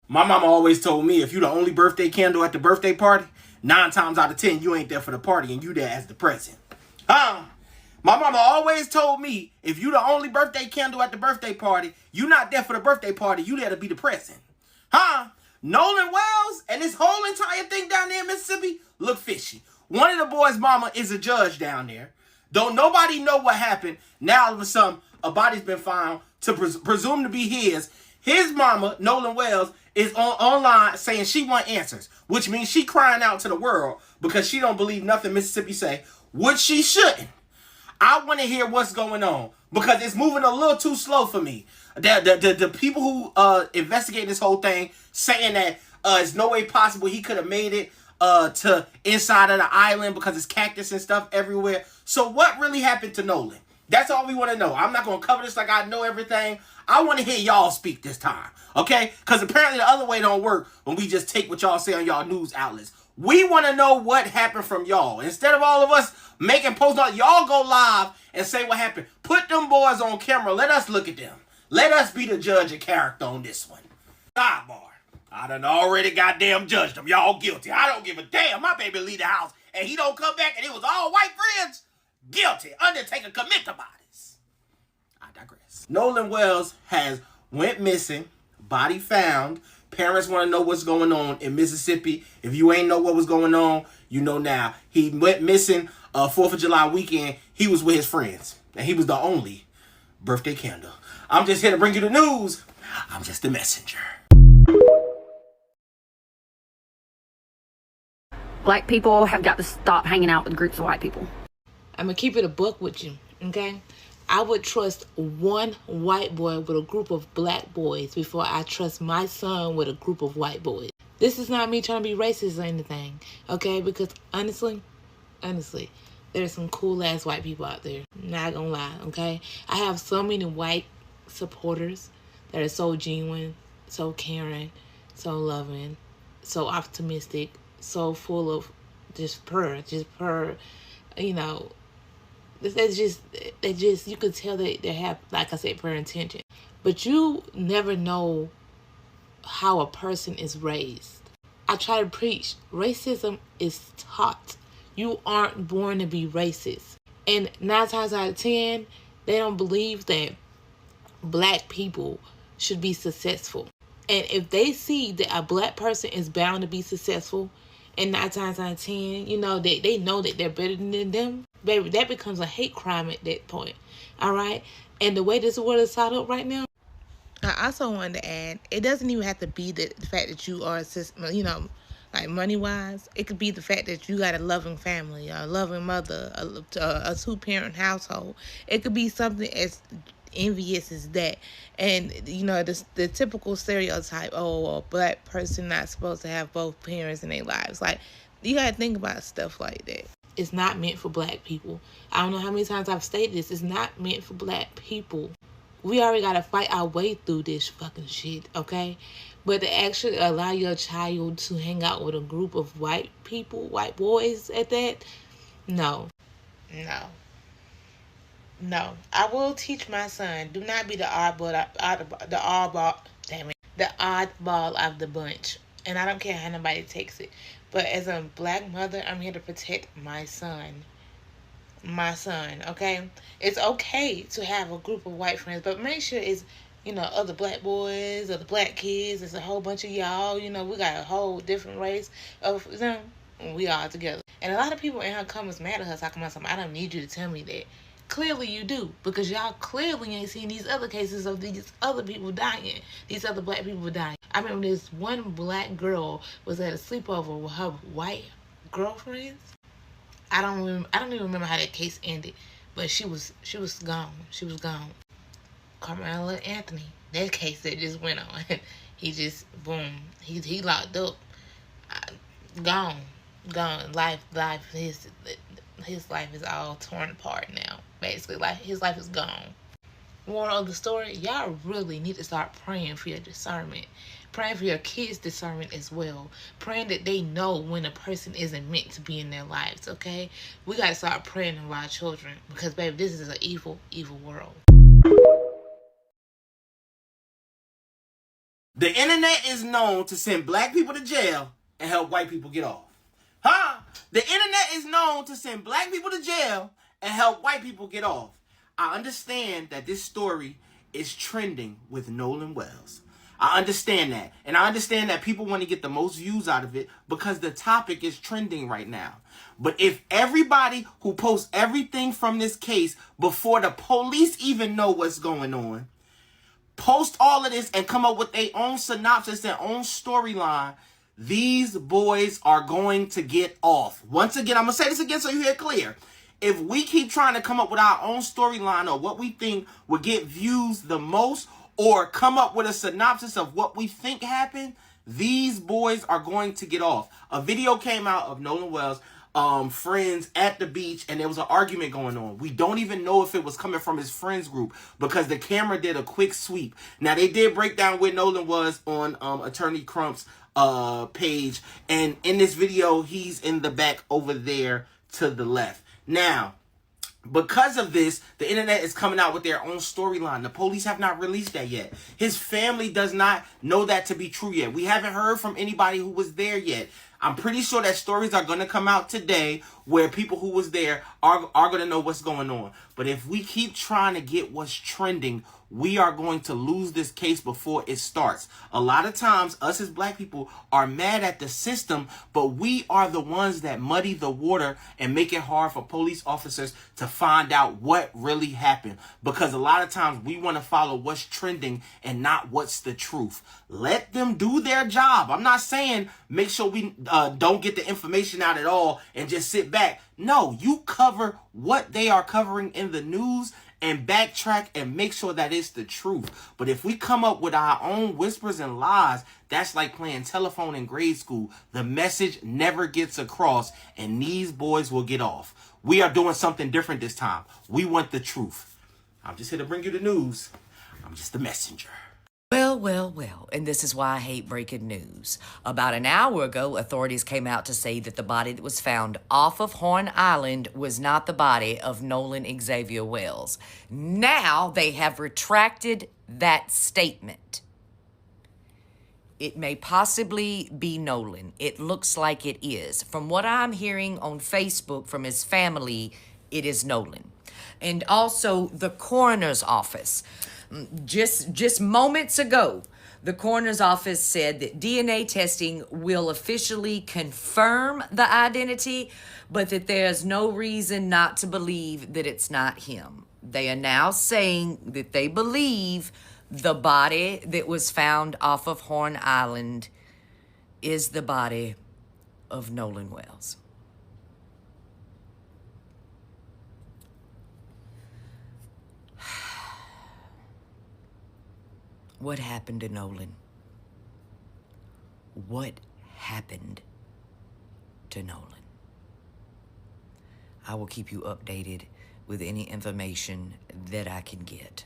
My mama always told me if you the only birthday candle at the birthday party, 9 times out of 10 you ain't there for the party and you there as the present. Huh? My mama always told me if you the only birthday candle at the birthday party, you not there for the birthday party, you there to be the present. Huh? Nolan Wells and this whole entire thing down there in Mississippi look fishy. One of the boys' mama is a judge down there. Don't nobody know what happened. Now all of a sudden, a body's been found to presume to be his. His mama, Nolan Wells, is online saying she want answers, which means she crying out to the world because she don't believe nothing Mississippi say, which she shouldn't. I want to hear what's going on because it's moving a little too slow for me. The people who investigate this whole thing saying that it's no way possible he could have made it to inside of the island because it's cactus and stuff everywhere. So what really happened to Nolan? That's all we want to know. I'm not going to cover this like I know everything. I want to hear y'all speak this time, okay? Because apparently the other way don't work when we just take what y'all say on y'all news outlets. We want to know what happened from y'all. Instead of all of us making posts on, y'all go live and say what happened. Put them boys on camera. Let us look at them. Let us be the judge of character on this one. Sidebar. I done already goddamn judged them. Y'all guilty. I don't give a damn. My baby leave the house and he don't come back and it was all white friends. Guilty. Undertaker commit the bodies. I digress. Nolan Wells has went missing. Body found. Parents want to know what's going on in Mississippi. If you ain't know what was going on, you know now. He went missing 4th of July weekend. He was with his friends. And he was the only birthday candle. I'm just here to bring you the news. I'm just the messenger. Black people have got to stop hanging out with groups of white people. I'm going to keep it a buck with you, okay? I would trust one white boy with a group of black boys before I trust my son with a group of white boys. This is not me trying to be racist or anything, okay? Because honestly, there's some cool-ass white people out there. Not gonna lie, okay? I have so many white supporters that are so genuine, so caring, so loving, so optimistic, so full of just pure, you know, they just, you could tell that they have, like I said, pure intention. But you never know how a person is raised. I try to preach, racism is taught. You aren't born to be racist. And 9 times out of 10, they don't believe that black people should be successful. And if they see that a black person is bound to be successful, and 9 times out of 10, you know, they know that they're better than them, baby, that becomes a hate crime at that point. All right? And the way this world is set up right now, I also wanted to add, it doesn't even have to be the fact that you are, you know, like money-wise. It could be the fact that you got a loving family, a loving mother, a 2-parent household. It could be something as envious as that. And, you know, the typical stereotype, oh, a black person not supposed to have both parents in their lives. Like, you got to think about stuff like that. It's not meant for black people. I don't know how many times I've stated this. It's not meant for black people. We already got to fight our way through this fucking shit, okay? But to actually allow your child to hang out with a group of white people, white boys at that, no. I will teach my son, do not be the oddball of the bunch. And I don't care how nobody takes it. But as a black mother, I'm here to protect my son. Okay? It's okay to have a group of white friends, but make sure it's, you know, other black boys, other black kids. It's a whole bunch of y'all. You know, we got a whole different race of them. We all together. And a lot of people in her comments mad at her talking about something. I don't need you to tell me that. Clearly you do, because y'all clearly ain't seen these other cases of these other people dying. These other black people dying. I remember this one black girl was at a sleepover with her white girlfriends. I don't even remember how that case ended, but she was gone. She was gone. Carmela Anthony, that case that just went on. He just boom. He locked up. Gone. His life is all torn apart now. Basically, his life is gone. Moral of the story, y'all really need to start praying for your discernment. Praying for your kids' discernment as well. Praying that they know when a person isn't meant to be in their lives, okay? We got to start praying for our children because, baby, this is an evil, evil world. The internet is known to send black people to jail and help white people get off. Huh? The internet is known to send black people to jail and help white people get off. I understand that this story is trending with Nolan Wells. I understand that. And I understand that people want to get the most views out of it because the topic is trending right now. But if everybody who posts everything from this case before the police even know what's going on, post all of this and come up with their own synopsis, their own storyline, these boys are going to get off. Once again, I'm going to say this again so you hear it clear. If we keep trying to come up with our own storyline or what we think would get views the most, or come up with a synopsis of what we think happened, these boys are going to get off. A video came out of Nolan Wells' friends at the beach, and there was an argument going on. We don't even know if it was coming from his friends group because the camera did a quick sweep. Now, they did break down where Nolan was on Attorney Crump's page, and in this video, he's in the back over there to the left. Now, because of this, the internet is coming out with their own storyline. The police have not released that yet. His family does not know that to be true yet. We haven't heard from anybody who was there yet. I'm pretty sure that stories are going to come out today where people who was there are going to know what's going on. But if we keep trying to get what's trending, we are going to lose this case before it starts. A lot of times, us as black people are mad at the system, but we are the ones that muddy the water and make it hard for police officers to find out what really happened. Because a lot of times we want to follow what's trending and not what's the truth. Let them do their job. I'm not saying make sure we don't get the information out at all and just sit back. No, you cover what they are covering in the news and backtrack and make sure that it's the truth. But if we come up with our own whispers and lies, that's like playing telephone in grade school. The message never gets across, and these boys will get off. We are doing something different this time. We want the truth. I'm just here to bring you the news. I'm just the messenger. Well, and this is why I hate breaking news. About an hour ago, authorities came out to say that the body that was found off of Horn Island was not the body of Nolan Xavier Wells. Now they have retracted that statement. It may possibly be Nolan. It looks like it is. From what I'm hearing on Facebook from his family, it is Nolan. And also the coroner's office. Just moments ago, the coroner's office said that DNA testing will officially confirm the identity, but that there's no reason not to believe that it's not him. They are now saying that they believe the body that was found off of Horn Island is the body of Nolan Wells. What happened to Nolan? What happened to Nolan? I will keep you updated with any information that I can get.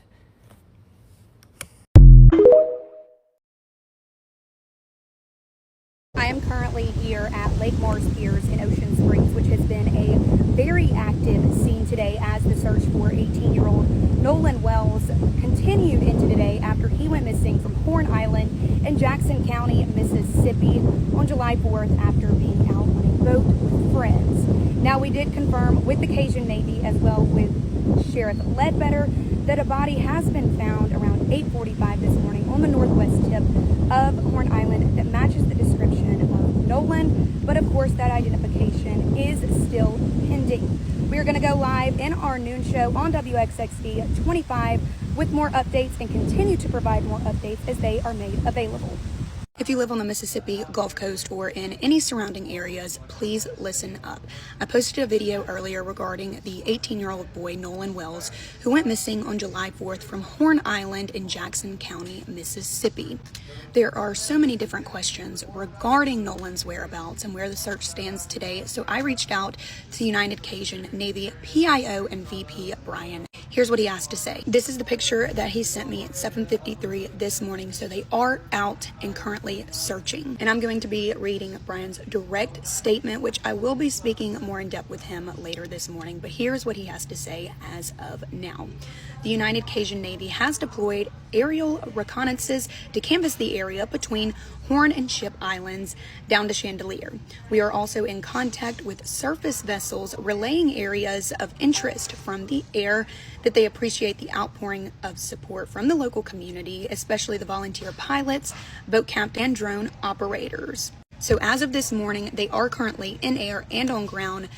I am currently here at Lake Mars Piers in Ocean Springs, which has been a very active scene today as the search for 18-year-old Nolan Wells continued into today after he went missing from Horn Island in Jackson County, Mississippi on July 4th after being out on a boat with friends. Now, we did confirm with the Cajun Navy as well with Sheriff Ledbetter that a body has been found around 8:45 this morning on the northwest tip of Horn Island that matches the description of Nolan, but of course that identification is still pending. We are going to go live in our noon show on WXXD 25 with more updates and continue to provide more updates as they are made available. If you live on the Mississippi Gulf Coast or in any surrounding areas, please listen up. I posted a video earlier regarding the 18-year-old boy, Nolan Wells, who went missing on July 4th from Horn Island in Jackson County, Mississippi. There are so many different questions regarding Nolan's whereabouts and where the search stands today, so I reached out to United Cajun Navy PIO and VP Brian. Here's what he has to say. This is the picture that he sent me at 7:53 this morning, so they are out and currently searching. And I'm going to be reading Brian's direct statement, which I will be speaking more in depth with him later this morning, but here's what he has to say as of now. The United Cajun Navy has deployed aerial reconnaissances to canvass the area between Horn and Ship Islands down to Chandelier. We are also in contact with surface vessels relaying areas of interest from the air that they appreciate the outpouring of support from the local community, especially the volunteer pilots, boat captain, and drone operators. So as of this morning, they are currently in air and on ground,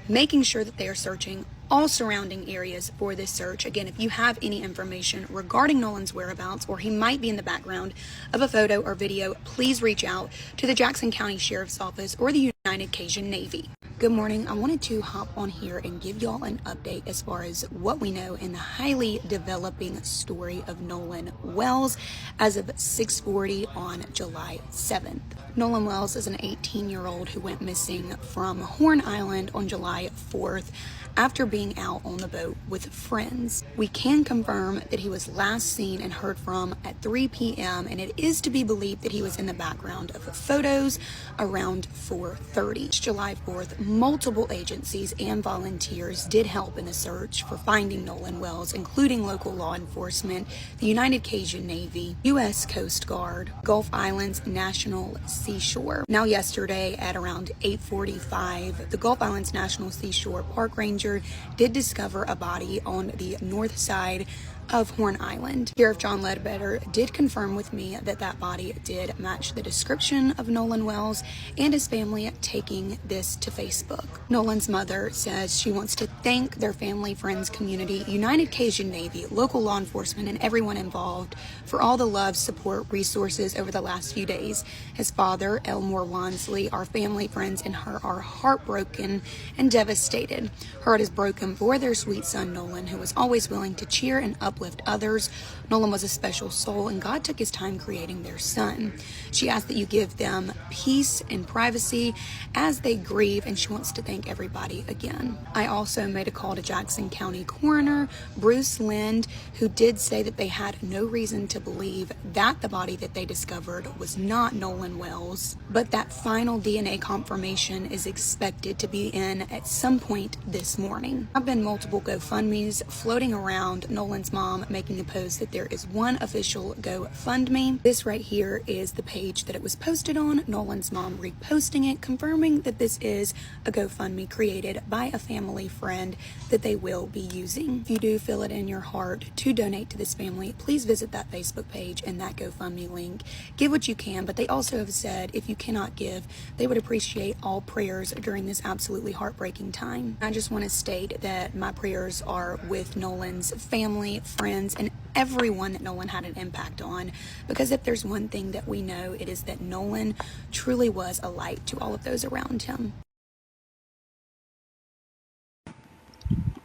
making sure that they are searching all surrounding areas for this search. Again, if you have any information regarding Nolan's whereabouts, or he might be in the background of a photo or video, please reach out to the Jackson County Sheriff's Office or the United Cajun Navy. Good morning. I wanted to hop on here and give y'all an update as far as what we know in the highly developing story of Nolan Wells as of 6:40 on July 7th. Nolan Wells is an 18-year-old who went missing from Horn Island on July 4th after being out on the boat with friends. We can confirm that he was last seen and heard from at 3 p.m. and it is to be believed that he was in the background of photos around 4:30. July 4th, multiple agencies and volunteers did help in the search for finding Nolan Wells, including local law enforcement, the United Cajun Navy, U.S. Coast Guard, Gulf Islands National Seashore. Now yesterday at around 8:45, the Gulf Islands National Seashore Park Ranger did discover a body on the north side of Horn Island. Sheriff John Ledbetter did confirm with me that that body did match the description of Nolan Wells, and his family taking this to Facebook. Nolan's mother says she wants to thank their family, friends, community, United Cajun Navy, local law enforcement, and everyone involved for all the love, support, resources over the last few days. His father, Elmore Wansley, our family, friends, and her are heartbroken and devastated. Her heart is broken for their sweet son, Nolan, who was always willing to cheer and uplift others. Nolan was a special soul, and God took his time creating their son. She asked that you give them peace and privacy as they grieve, and she wants to thank everybody again. I also made a call to Jackson County Coroner Bruce Lind, who did say that they had no reason to believe that the body that they discovered was not Nolan Wells, but that final DNA confirmation is expected to be in at some point this morning. There have been multiple GoFundMes floating around. Nolan's mom making a post that there is one official GoFundMe. This right here is the page that it was posted on. Nolan's mom reposting it, confirming that this is a GoFundMe created by a family friend that they will be using. If you do feel it in your heart to donate to this family, please visit that Facebook page and that GoFundMe link. Give what you can, but they also have said if you cannot give, they would appreciate all prayers during this absolutely heartbreaking time. I just want to state that my prayers are with Nolan's family, friends, and everyone that Nolan had an impact on, because if there's one thing that we know, it is that Nolan truly was a light to all of those around him.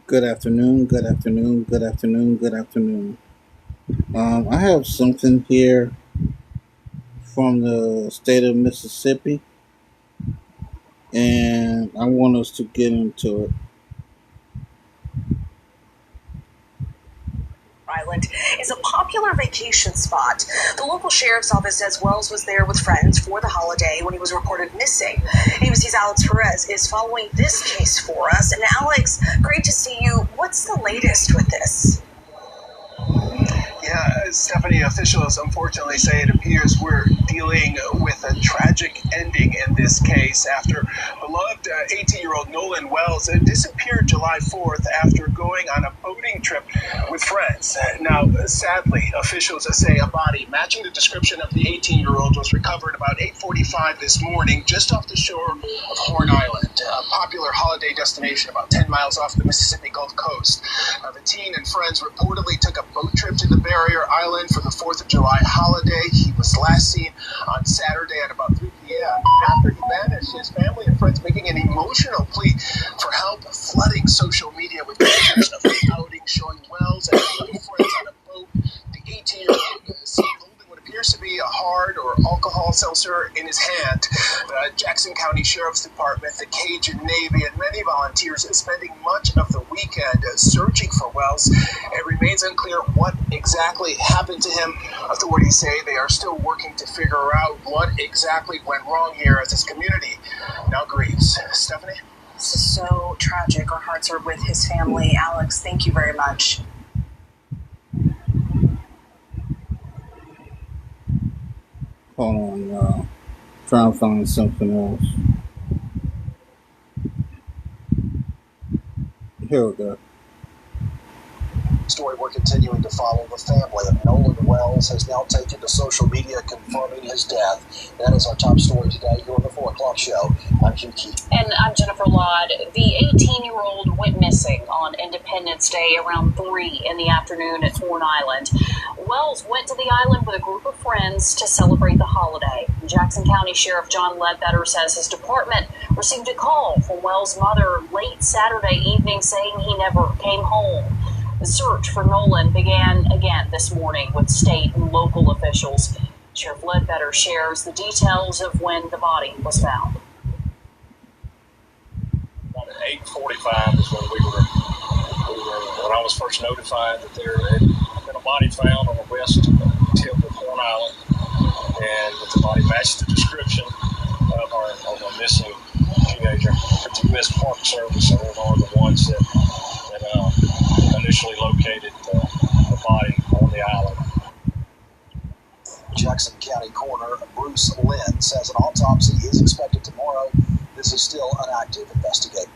Good afternoon, good afternoon, good afternoon, good afternoon. I have something here from the state of Mississippi, and I want us to get into it. Island is a popular vacation spot. The local sheriff's office says Wells was there with friends for the holiday when he was reported missing. ABC's Alex Perez is following this case for us. And Alex, great to see you. What's the latest with this? Yeah, Stephanie, officials unfortunately say it appears we're dealing with a tragic ending in this case after beloved 18-year-old Nolan Wells disappeared July 4th after going on a boating trip with friends. Now, sadly, officials say a body matching the description of the 18-year-old was recovered about 8:45 this morning just off the shore of Horn Island, a popular holiday destination about 10 miles off the Mississippi Gulf Coast. The teen and friends reportedly took a boat trip to the Barrier Island for the 4th of July holiday. He was last seen on Saturday at about 3 p.m. After he vanished, his family and friends making an emotional plea for help, flooding social media with pictures of the outing showing Wells and his friends on a boat. The 18-year-old seen holding what appears to be a hard or alcohol seltzer in his hand. The Jackson County Sheriff's Department, the Cajun Navy, and many volunteers spending much of the weekend searching for Wells. It remains unclear what exactly happened to him. Authorities say they are still working to figure out what exactly went wrong here as this community now grieves. Stephanie? This is so tragic. Our hearts are with his family. Alex, thank you very much. Hold on, y'all. Trying to find something else. Here we go. Story we're continuing to follow. The family of Nolan Wells has now taken to social media confirming his death. That is our top story today here on the 4 o'clock show. I'm Hugh Keith. And I'm Jennifer Ladd. The 18-year-old went missing on Independence Day around 3 in the afternoon at Horn Island. Wells went to the island with a group of friends to celebrate the holiday. Jackson County Sheriff John Ledbetter says his department received a call from Wells' mother late Saturday evening saying he never came home. The search for Nolan began again this morning with state and local officials. Sheriff Ledbetter shares the details of when the body was found. About at 8:45 is when when I was first notified that there had been a body found on the west tip of Horn Island, and that the body matched the description of our missing teenager. The U.S. Park Service are the ones that initially located the body on the island. Jackson County Coroner Bruce Lynn says an autopsy is expected tomorrow. This is still an active investigation.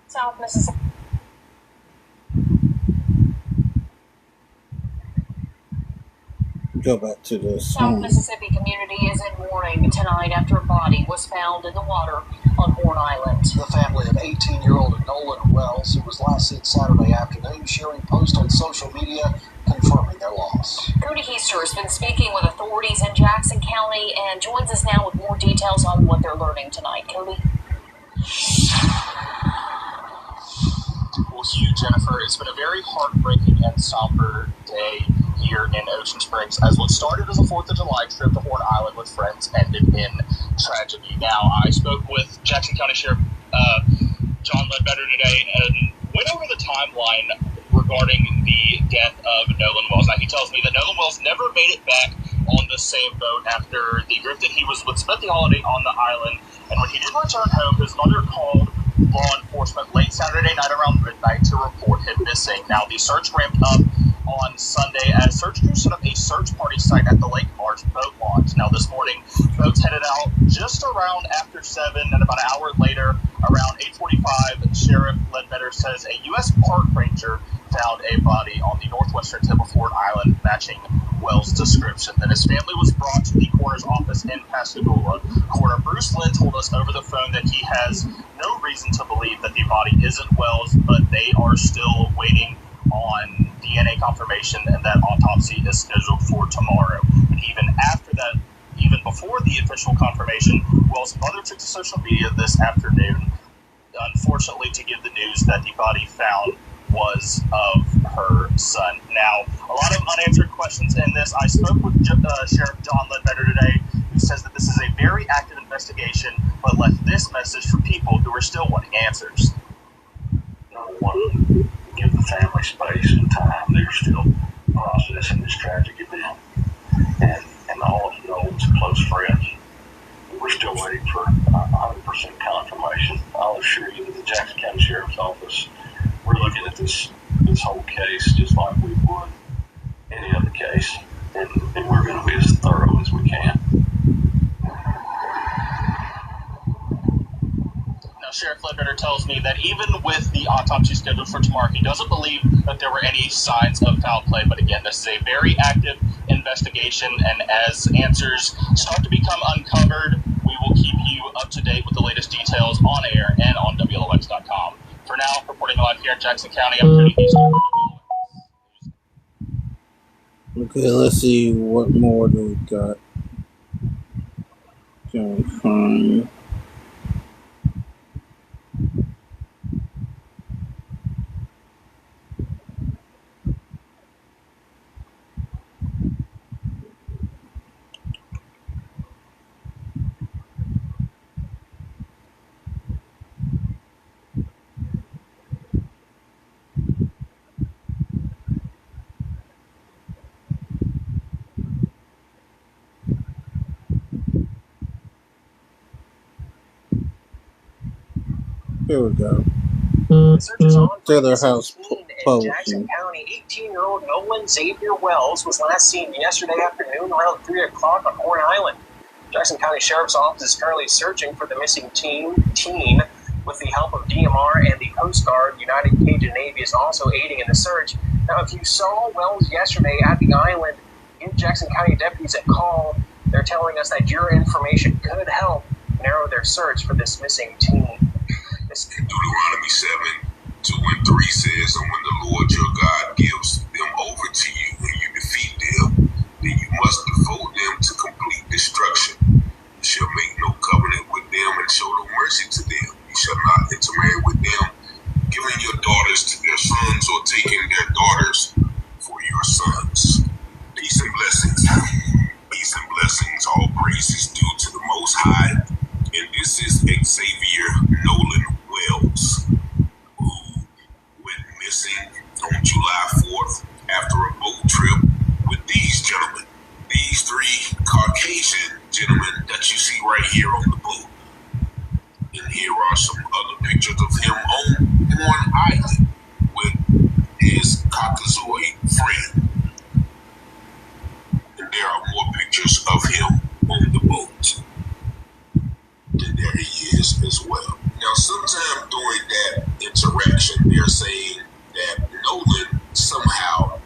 South Mississippi. Go back to this. South Mississippi community is in mourning tonight after a body was found in the water on Horn Island. The family of 18-year-old Nolan Wells, who was last seen Saturday afternoon, sharing posts on social media confirming their loss. Cody Heister has been speaking with authorities in Jackson County and joins us now with more details on what they're learning tonight. Cody? Well, Hugh, Jennifer, it's been a very heartbreaking and somber day here in Ocean Springs, as what started as a 4th of July trip to Horn Island with friends ended in tragedy. Now, I spoke with Jackson County Sheriff John Ledbetter today and went over the timeline regarding the death of Nolan Wells. Now, he tells me that Nolan Wells never made it back on the same boat after the group that he was with spent the holiday on the island, and when he did return home, his mother called law enforcement late Saturday night around midnight to report him missing. Now, the search ramped up on Sunday as search crews set up a search party site at the Lake Mars boat launch. Now, this morning, boats headed out just around after 7, and about an hour later, around 8:45, Sheriff Ledbetter says a U.S. Park Ranger found a body on the northwestern tip of Horn Island matching Wells' description. Then his family was brought to the coroner's office in Pascagoula. Coroner Bruce Lynn told us over the phone that he has no reason to believe that the body isn't Wells, but they are still waiting on DNA confirmation, and that autopsy is scheduled for tomorrow. But even after that, even before the official confirmation, Wells' mother took to social media this afternoon, unfortunately, to give the news that the body found was of her son. Now, a lot of unanswered questions in this. I spoke with Sheriff John Ledbetter today, who says that this is a very active investigation, but left this message for people who are still wanting answers. I want to give the family space and time. They're still processing this tragic event, and all of Nolan's close friends. We're still waiting for 100% confirmation. I'll assure you that the Jackson County Sheriff's Office, we're looking at this whole case just like we would any other case, and we're going to be as thorough as we can. Now, Sheriff Ledbetter tells me that even with the autopsy scheduled for tomorrow, he doesn't believe that there were any signs of foul play. But again, this is a very active investigation, and as answers start to become uncovered, we will keep you up to date with the latest details on air and on WLOX.com. For now, reporting live here in Jackson County, I'm Cody Heister. Okay, let's see what more do we got. Okay, fine. Here we go. The search is on for Taylor missing House teen in Publishing. Jackson County. 18-year-old Nolan Xavier Wells was last seen yesterday afternoon around 3 o'clock on Horn Island. Jackson County Sheriff's Office is currently searching for the missing teen. With the help of DMR and the Coast Guard, United Cajun Navy is also aiding in the search. Now, if you saw Wells yesterday at the island, give Jackson County deputies a call. They're telling us that your information could help narrow their search for this missing teen. Deuteronomy 7:2-3 says, and when the Lord your God gives them over to you and you defeat them, then you must devote them to complete destruction. You shall make no covenant with them and show no mercy to them. You shall not intermarry with them, giving your daughters to their sons or taking their daughters for your sons. Peace and blessings. Peace and blessings. All praise is due to the Most High. And this is Xavier Nolan Wells, who went missing on July 4th after a boat trip with these gentlemen. These three Caucasian gentlemen that you see right here on the boat. And here are some other pictures of him on Horn Island with his Caucasoid friend. And there are more pictures of him on the boat. And there he is as well. Now, sometime during that interaction, they're saying that Nolan somehow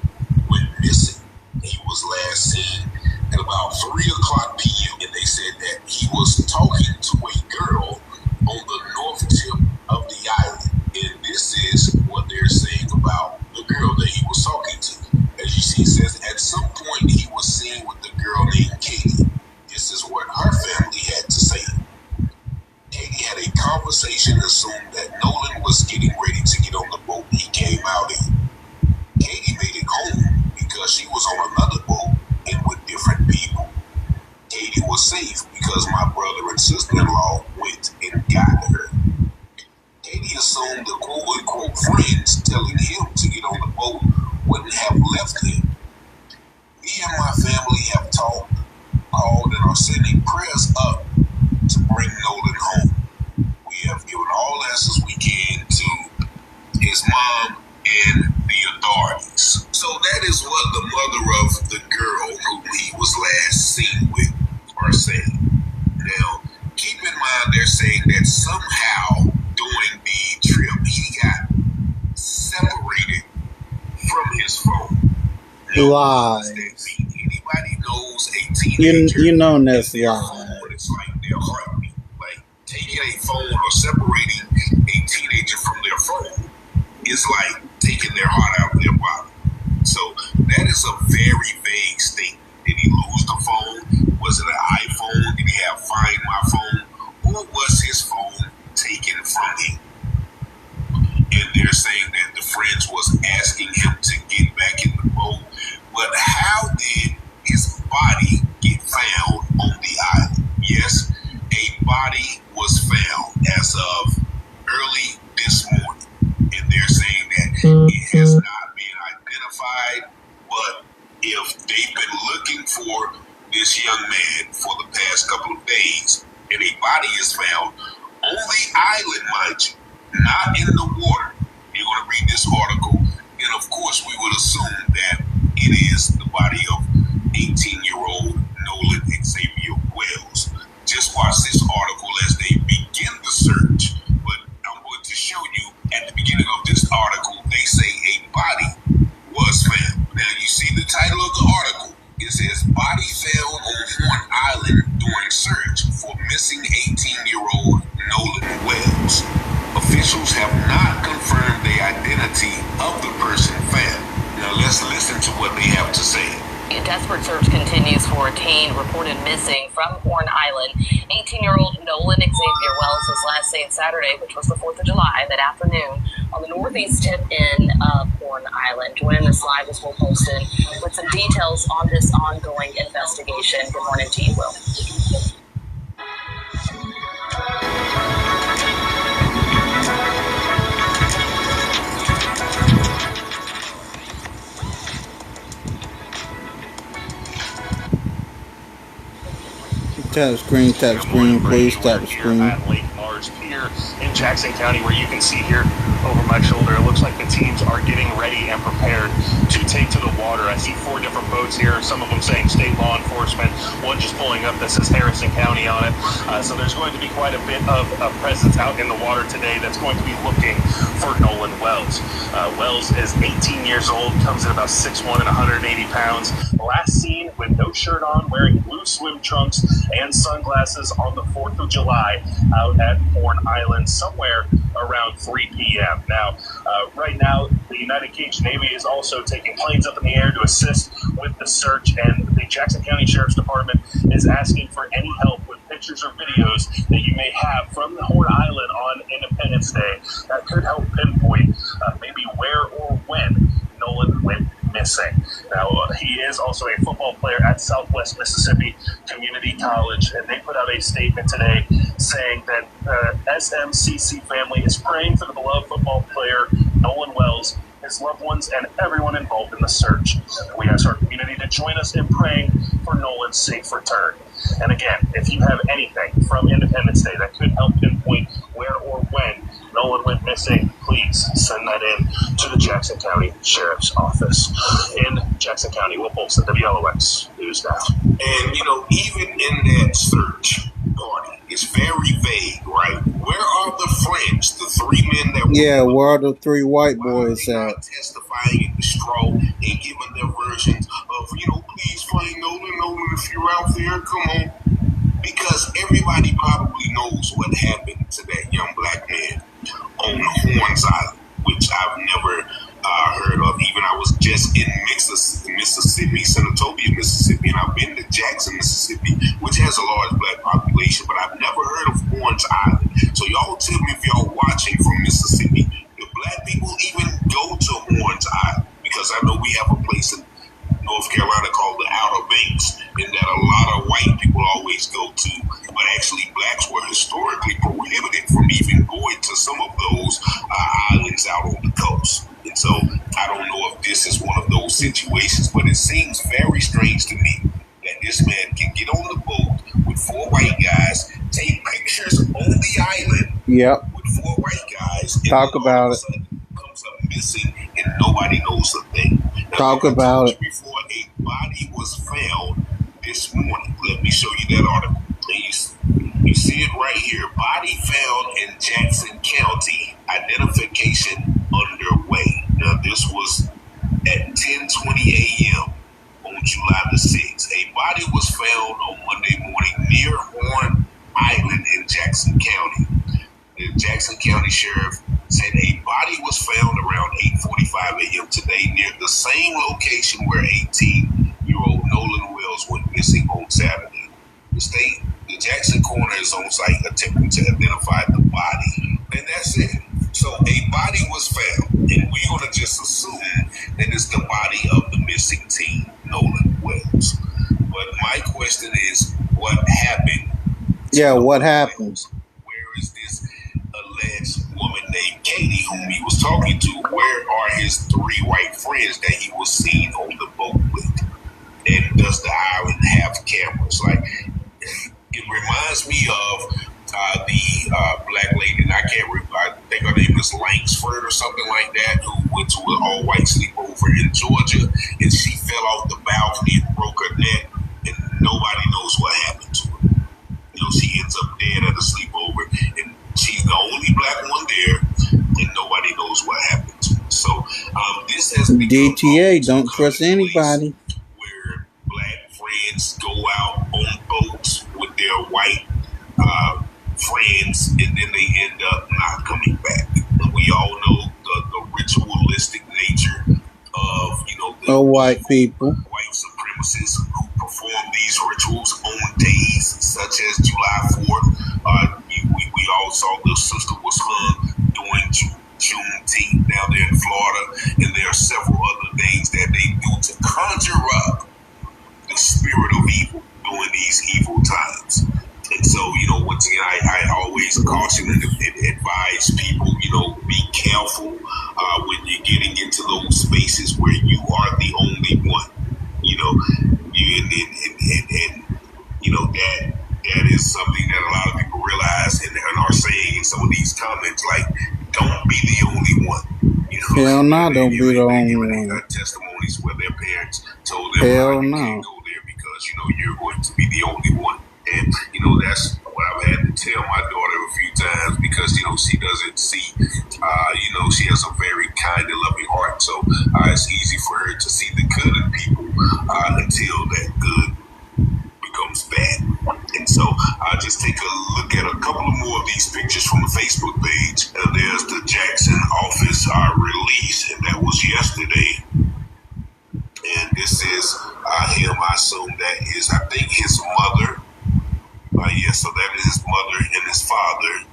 went missing. He was last seen at about 3 o'clock p.m. And they said that he was talking to a girl on the north tip of the island. And this is what they're saying about the girl that he was talking to. As you see, it says at some point he was seen with a girl named Katie. This is what her family had to say. Katie had a conversation and assumed that Nolan was getting ready to get on the boat he came out in. Katie made it home because she was on another boat and with different people. Katie was safe because my brother and sister-in-law went and got her. Katie assumed the quote-unquote friends telling him to get on the boat wouldn't have left him. Me and my family have talked, called, and are sending prayers up to bring Nolan home. We have given all answers we can to his mom and the authorities. So that is what the mother of the girl whom he was last seen with are saying. Now, keep in mind they're saying that somehow during the trip he got separated from his phone. Lies. Anybody knows a teenager. You know that's lies. It's like their heartbeat. Like taking a phone or separating a teenager from their phone is like taking their heart out of their body. So that is a very vague statement. Did he lose the phone? Was it an iPhone? Did he have Find My Phone? Or was his phone taken from him? And they're saying that the friends was asking him to get back in the boat. But how did his body get found on the island? Yes, a body was found as of early this morning. And they're saying that it has not been identified, but if they've been looking for this young man for the past couple of days, and a body is found on the island, mind you, not in the water. You're going to read this article, and of course we would assume that it is the body of 18-year-old Nolan Xavier Wells. Just watch this article as they begin the search, but I'm going to show you at the beginning of this article, they say a body was found. Now you see the title of the article. It says, body found on Horn Island during search for missing 18-year-old Nolan Wells. Officials have not confirmed the identity of the person found. Now let's listen to what they have to say. A desperate search continues for a teen reported missing from Horn Island. 18-year-old Nolan Xavier Wells was last seen Saturday, which was the 4th of July, that afternoon, on the northeast tip end of Horn Island. Joining us live is Will Holston with some details on this ongoing investigation. Good morning to you, Will. Tap screen, please tap screen. At Lake Mars Pier, here in Jackson County, where you can see here over my shoulder, it looks like the teams are getting ready and prepared to take to the water. I see 4 different boats here, some of them saying state law enforcement, one just pulling up that says Harrison County on it. So there's going to be quite a bit of a presence out in the water today that's going to be looking for Nolan Wells. Wells is 18 years old, comes in about 6'1" and 180 pounds. Last seen with no shirt on, wearing blue swim trunks and sunglasses on the 4th of July out at Horn Island, somewhere around 3 p.m. Now, right now, the United States Navy is also taking planes up in the air to assist with the search, and the Jackson County Sheriff's Department is asking for any help with pictures or videos that you may have from the Horn Island on Independence Day that could help pinpoint maybe where or when Nolan went missing. Now, he is also a football player at Southwest Mississippi Community College, and they put out a statement today saying that SMCC family is praying for the beloved football player Nolan Wells, his loved ones, and everyone involved in the search. We ask our community to join us in praying for Nolan's safe return. And again, if you have anything from Independence Day that could help pinpoint where or when Nolan went missing, please send that in to the Jackson County Sheriff's Office. In Jackson County, Will Polson, WLOX News Now. And, even in that search party, it's very vague, right? Where are the friends, the 3 men that were... Yeah, where are the 3 white boys at? Testifying in the straw and giving their versions of, please find Nolan, if you're out there, come on. Because everybody probably knows what happened to that young black man on Horns Island, which I've never heard of. Even I was just in Mississippi, Senatobia, Mississippi, and I've been to Jackson, Mississippi, which has a large black population, but I've never heard of Horns Island. So y'all tell me, if y'all watching from Mississippi, do black people even go to Horns Island? Because I know we have a place in North Carolina called the Outer Banks, and that a lot of white people always go to, but actually blacks were historically prohibited from even going to some of those islands out on the coast. And so I don't know if this is one of those situations, but it seems very strange to me that this man can get on the boat with 4 white guys, take pictures on the island with 4 white guys, and talk about it. Comes up missing, and nobody knows a thing. Now, talk about it. Before a body was found this morning, let me show you that article. You see it right here. Body found in Jackson County. Identification underway. Now, this was at 10:20 a.m. on July the 6th. A body was found on Monday morning near Horn Island in Jackson County. The Jackson County Sheriff said a body was found around 8:45 a.m. today near the same location where 18-year-old Nolan Wells went missing on Saturday. The Jackson coroner is on site attempting to identify the body, and that's it. So a body was found, and we're going to just assume that it's the body of the missing teen, Nolan Wells. But my question is, what happened? Yeah, what happened? Where is this alleged woman named Katie, whom he was talking to? Where are his 3 white friends that he was seen on the boat with? And does the island have cameras? Like, it reminds me of the black lady, and I can't remember, I think her name is Langsford or something like that, who went to an all-white sleepover in Georgia, and she fell off the balcony and broke her neck, and nobody knows what happened to her. She ends up dead at a sleepover, and she's the only black one there, and nobody knows what happened to her. So this has become DTA, don't trust anybody. Where black friends go out on boats with their white friends, and then they end up not coming back. And we all know the ritualistic nature of the white people, white supremacists who perform these rituals on days such as July 4th. We all saw the sister was hung during Juneteenth down there in Florida, and there are several other things that they do to conjure up the spirit of evil during these evil times. And so, once again, I always caution and advise people, be careful when you're getting into those spaces where you are the only one, that is something that a lot of people realize and are saying in some of these Hell no, don't be the only giving one. testimonies where their parents told them, Hell you no. can't go there because, you're going to be the only one. And, that's what I've had to tell my daughter a few times because, she doesn't see, she has a very kind and loving heart. So it's easy for her to see the good in people until that good becomes bad. And so I just take a look at a couple of more of these pictures from the Facebook page. There's the Jackson office release, and that was yesterday. And this is him. I assume that is, I think, his mother. So that is his mother and his father.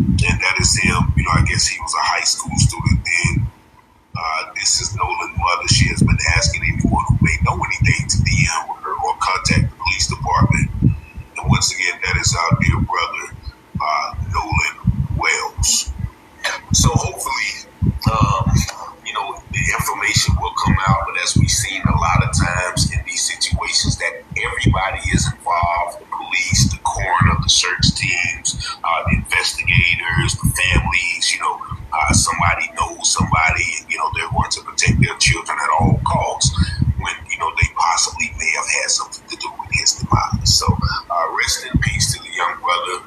And that is him. I guess he was a high school student then. This is Nolan's mother. She has been asking anyone who may know anything to DM her or contact the police department. And once again, that is our dear brother, Nolan Wells. So hopefully, the information will come out. But as we've seen a lot of times in these situations, that everybody is involved: the police, the coroner, the search teams, the investigators, the families. Somebody knows somebody. They're going to protect their children at all costs. When they possibly may have had something to do with his demise. So rest in peace to the young brother,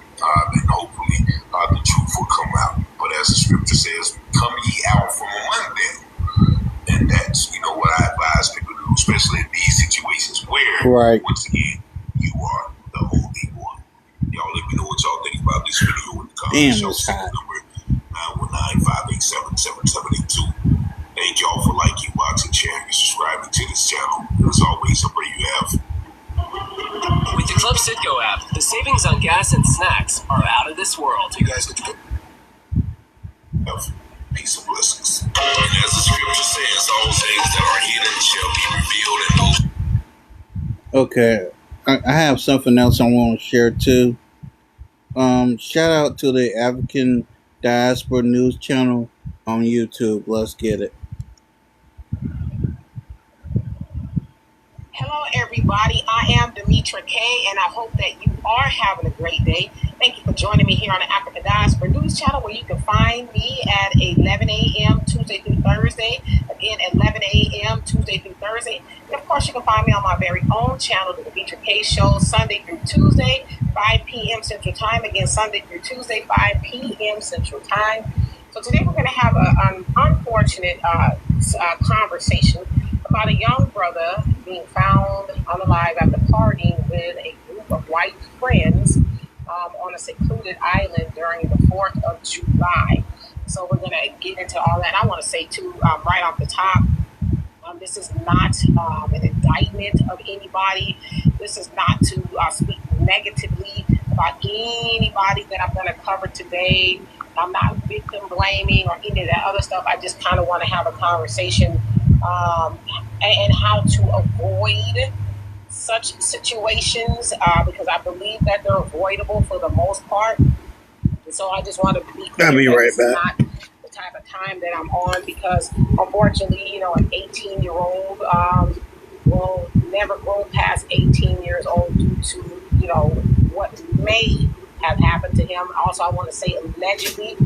and hopefully the truth will come out. But as the scripture says, come ye out from among them. And that's, what I advise people to do, especially in these situations where, once again, you are the only one. Y'all let me know what y'all think about this video in the comments. Y'all see the number 919-587-7782. Thank y'all for liking, watching, sharing, and subscribing to this channel. And as always, I pray you have. With the Club Citgo app, the savings on gas and snacks are out of this world. You guys get to go. Peace and blessings. And as the scripture says, all things that are hidden shall be revealed, and those. Okay, I have something else I want to share too. Shout out to the African Diaspora News Channel on YouTube. Let's get it. Hello, everybody. I am Demetra K, and I hope that you are having a great day. Thank you for joining me here on the African Diaspora News Channel, where you can find me at 11 a.m. Tuesday through Thursday. Again, at 11 a.m. Tuesday through Thursday. And of course, you can find me on my very own channel, the Demetra K Show, Sunday through Tuesday, 5 p.m. Central Time. Again, Sunday through Tuesday, 5 p.m. Central Time. So today we're going to have an unfortunate conversation about a young brother being found unalive after partying with a group of white friends on a secluded island during the 4th of July. So we're going to get into all that. I want to say, too, right off the top, this is not an indictment of anybody. This is not to speak negatively about anybody that I'm going to cover today. I'm not victim blaming or any of that other stuff. I just kind of want to have a conversation and how to avoid such situations because I believe that they're avoidable for the most part. And so I just want to be clear that it's not the type of time that I'm on because unfortunately, an 18-year-old will never grow past 18 years old due to, what may have happened to him. Also, I want to say allegedly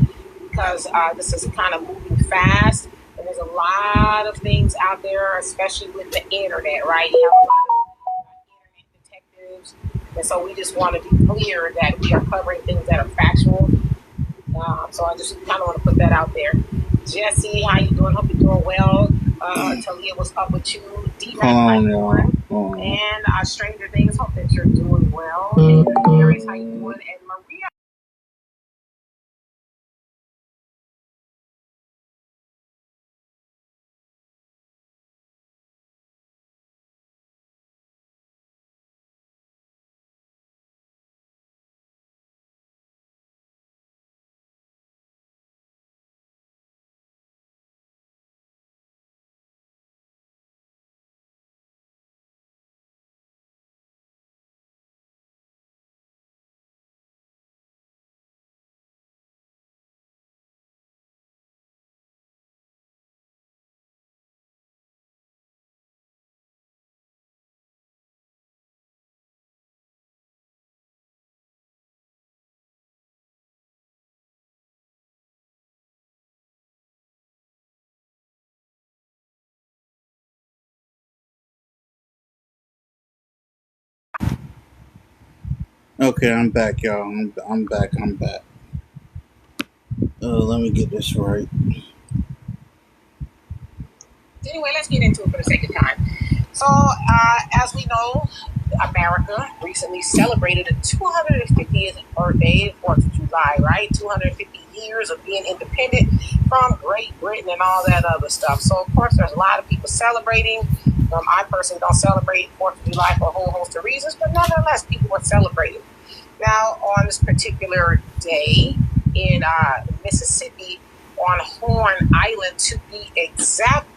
because this is kind of moving fast. And there's a lot of things out there, especially with the internet, right? You have a lot of internet detectives. And so we just want to be clear that we are covering things that are factual. So I just kind of want to put that out there. Jesse, how you doing? Hope you're doing well. Talia, what's up with you? D-Rap, and Stranger Things, hope that you're doing well. And Darius, how you doing? And Maria. Okay, I'm back, y'all. I'm back. Let me get this right. Anyway, let's get into it for the sake of time. So, as we know, America recently celebrated the 250th birthday, 4th of July, right? 250 years of being independent from Great Britain and all that other stuff. So, of course, there's a lot of people celebrating. I personally don't celebrate 4th of July for a whole host of reasons, but nonetheless, people were celebrating. Now, on this particular day in Mississippi, on Horn Island to be exact,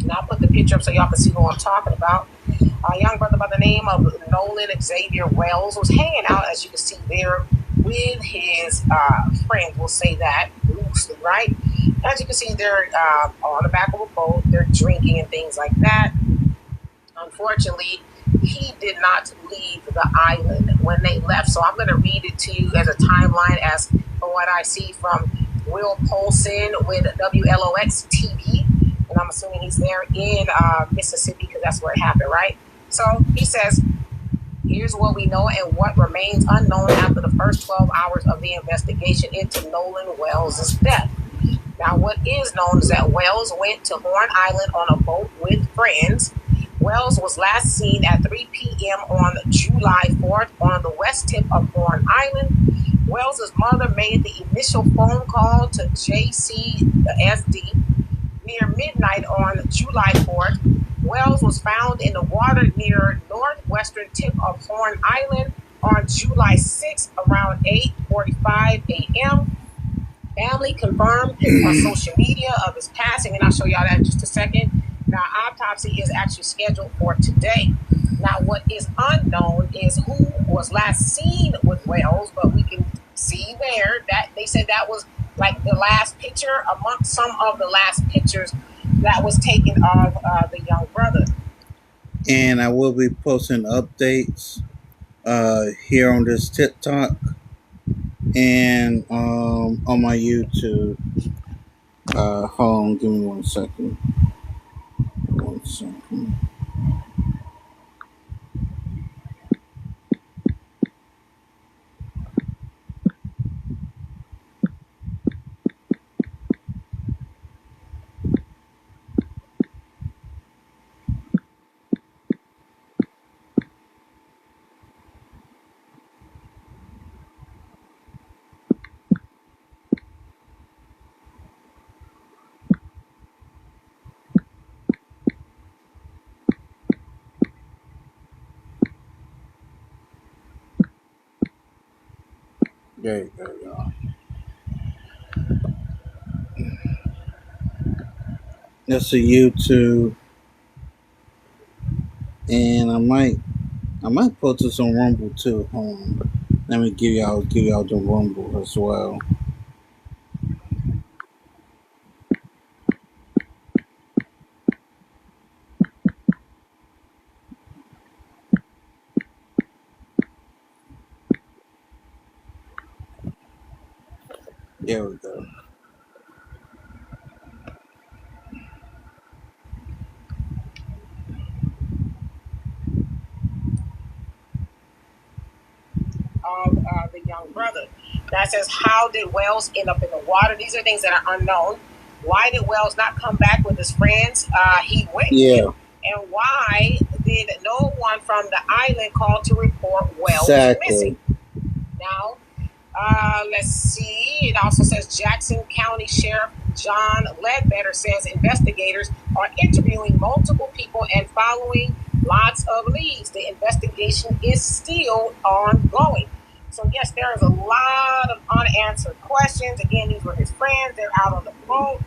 and I'll put the picture up so y'all can see who I'm talking about. A young brother by the name of Nolan Xavier Wells was hanging out, as you can see there, with his friends. We'll say that loosely, right? As you can see, they're on the back of a boat. They're drinking and things like that. Unfortunately, he did not leave the island when they left. So I'm going to read it to you as a timeline as from what I see from Will Polson with WLOX TV. And I'm assuming he's there in Mississippi because that's where it happened, right? So he says, here's what we know and what remains unknown after the first 12 hours of the investigation into Nolan Wells' death. Now, what is known is that Wells went to Horn Island on a boat with friends. Wells was last seen at 3 p.m. on July 4th on the west tip of Horn Island. Wells' mother made the initial phone call to JCSD near midnight on July 4th. Wells was found in the water near northwestern tip of Horn Island on July 6th around 8:45 a.m. Family confirmed on social media of his passing, and I'll show y'all that in just a second. Now, autopsy is actually scheduled for today. Now, what is unknown is who was last seen with Wells, but we can see there that they said that was like the last picture amongst some of the last pictures that was taken of the young brother. And I will be posting updates here on this TikTok and on my YouTube. Hold on, give me 1 second. 1 second. There you go, y'all. That's a YouTube, and I might post this on Rumble too. Hold on. Let me give y'all the Rumble as well. There we go. Of the young brother. That says, how did Wells end up in the water? These are things that are unknown. Why did Wells not come back with his friends? He went. Yeah. And why did no one from the island call to report Wells missing? Now, let's see. It also says Jackson County Sheriff John Ledbetter says investigators are interviewing multiple people and following lots of leads. The investigation is still ongoing. So, yes, there is a lot of unanswered questions. Again, these were his friends. They're out on the boat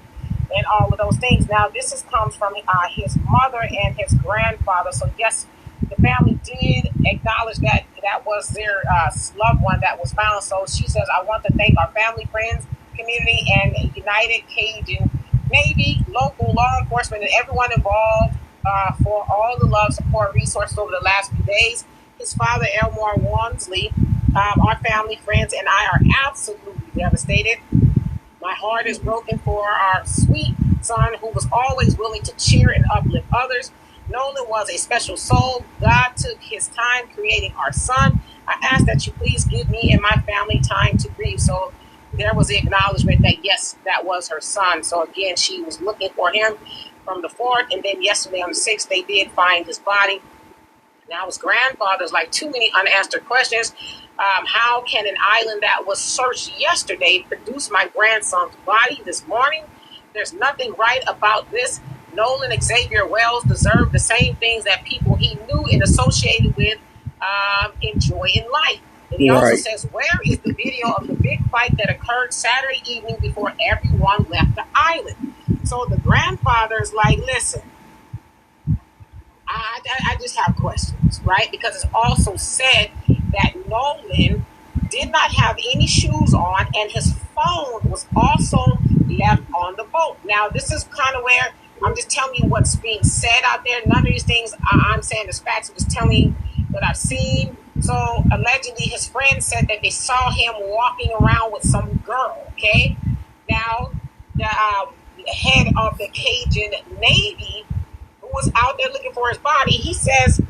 and all of those things. Now, this comes from his mother and his grandfather. So, yes, the family did acknowledge that that was their loved one that was found. So she says, I want to thank our family, friends, community, and United Cajun Navy, local law enforcement, and everyone involved for all the love, support, resources over the last few days. His father, Elmore Wansley, our family, friends, and I are absolutely devastated. My heart is broken for our sweet son who was always willing to cheer and uplift others. Nolan was a special soul. God took his time creating our son. I ask that you please give me and my family time to grieve. So there was the acknowledgement that, yes, that was her son. So again, she was looking for him from the 4th. And then yesterday on the 6th, they did find his body. Now his grandfather's like, too many unanswered questions. How can an island that was searched yesterday produce my grandson's body this morning? There's nothing right about this. Nolan Xavier Wells deserved the same things that people he knew and associated with enjoy in life. And he also says, where is the video of the big fight that occurred Saturday evening before everyone left the island? So the grandfather's like, listen, I just have questions, right? Because it's also said that Nolan did not have any shoes on and his phone was also left on the boat. Now, this is kind of where I'm just telling you what's being said out there. None of these things I'm saying is facts. I'm just telling you what I've seen. So, allegedly, his friend said that they saw him walking around with some girl, okay? Now, the head of the Cajun Navy, who was out there looking for his body, he says,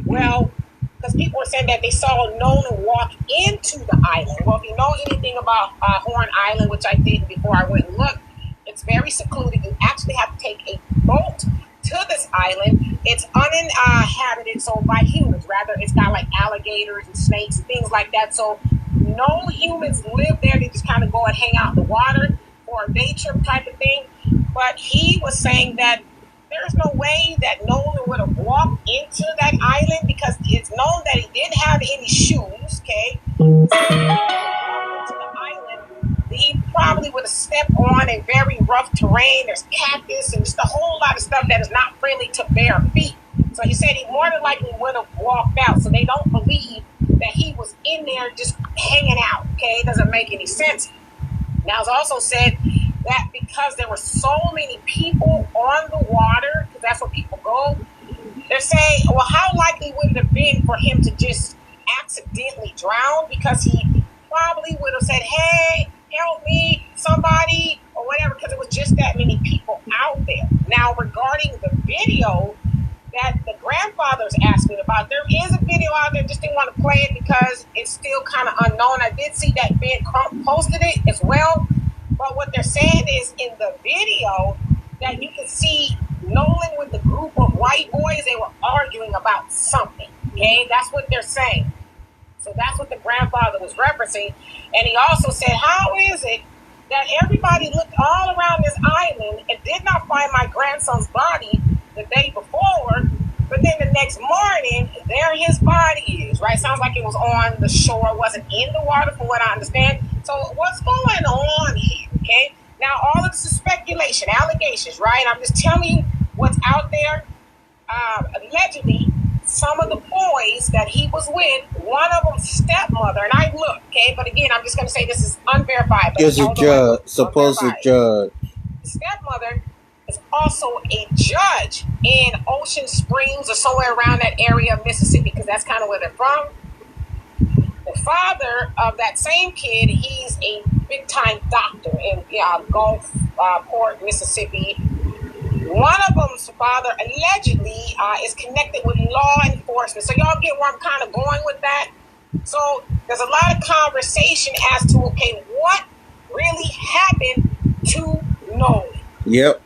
well, because people were saying that they saw Nolan walk into the island. Well, if you know anything about Horn Island, which I did before I went and looked, it's very secluded. You actually have to take a boat to this island. It's uninhabited, so by humans. Rather, it's got like alligators and snakes and things like that. So no humans live there. They just kind of go and hang out in the water for a day trip type of thing. But he was saying that there's no way that Nolan would have walked into that island because it's known that he didn't have any shoes, okay? So into the island, he probably would have stepped on a very rough terrain. There's cactus and just a whole lot of stuff that is not friendly to bare feet. So he said he more than likely would have walked out. So they don't believe that he was in there just hanging out, okay? It doesn't make any sense. Now, it's also said that because there were so many people on the water, because that's where people go, they're saying, well, how likely would it have been for him to just accidentally drown? Because he probably would have said, hey, help me, somebody, or whatever, because it was just that many people out there. Now, regarding the video that the grandfather's asking about, there is a video out there, just didn't want to play it because it's still kind of unknown. I did see that Ben Crump posted it as well. But what they're saying is in the video that you can see Nolan with the group of white boys, they were arguing about something. Okay, that's what they're saying. So that's what the grandfather was referencing. And he also said, how is it that everybody looked all around this island and did not find my grandson's body the day before, but then the next morning, there his body is, right? Sounds like it was on the shore, wasn't in the water from what I understand. So what's going on here, okay? Now, all of this is speculation, allegations, right? I'm just telling you what's out there. Allegedly, some of the boys that he was with, one of them's stepmother, and I look, okay? But again, I'm just going to say this is unverified. Is a judge, supposed judge. The stepmother is also a judge in Ocean Springs or somewhere around that area of Mississippi, because that's kind of where they're from. The father of that same kid, he's a big-time doctor in Gulfport, Mississippi. One of them's father allegedly is connected with law enforcement. So y'all get where I'm kind of going with that? So there's a lot of conversation as to, okay, what really happened to Nolan? Yep.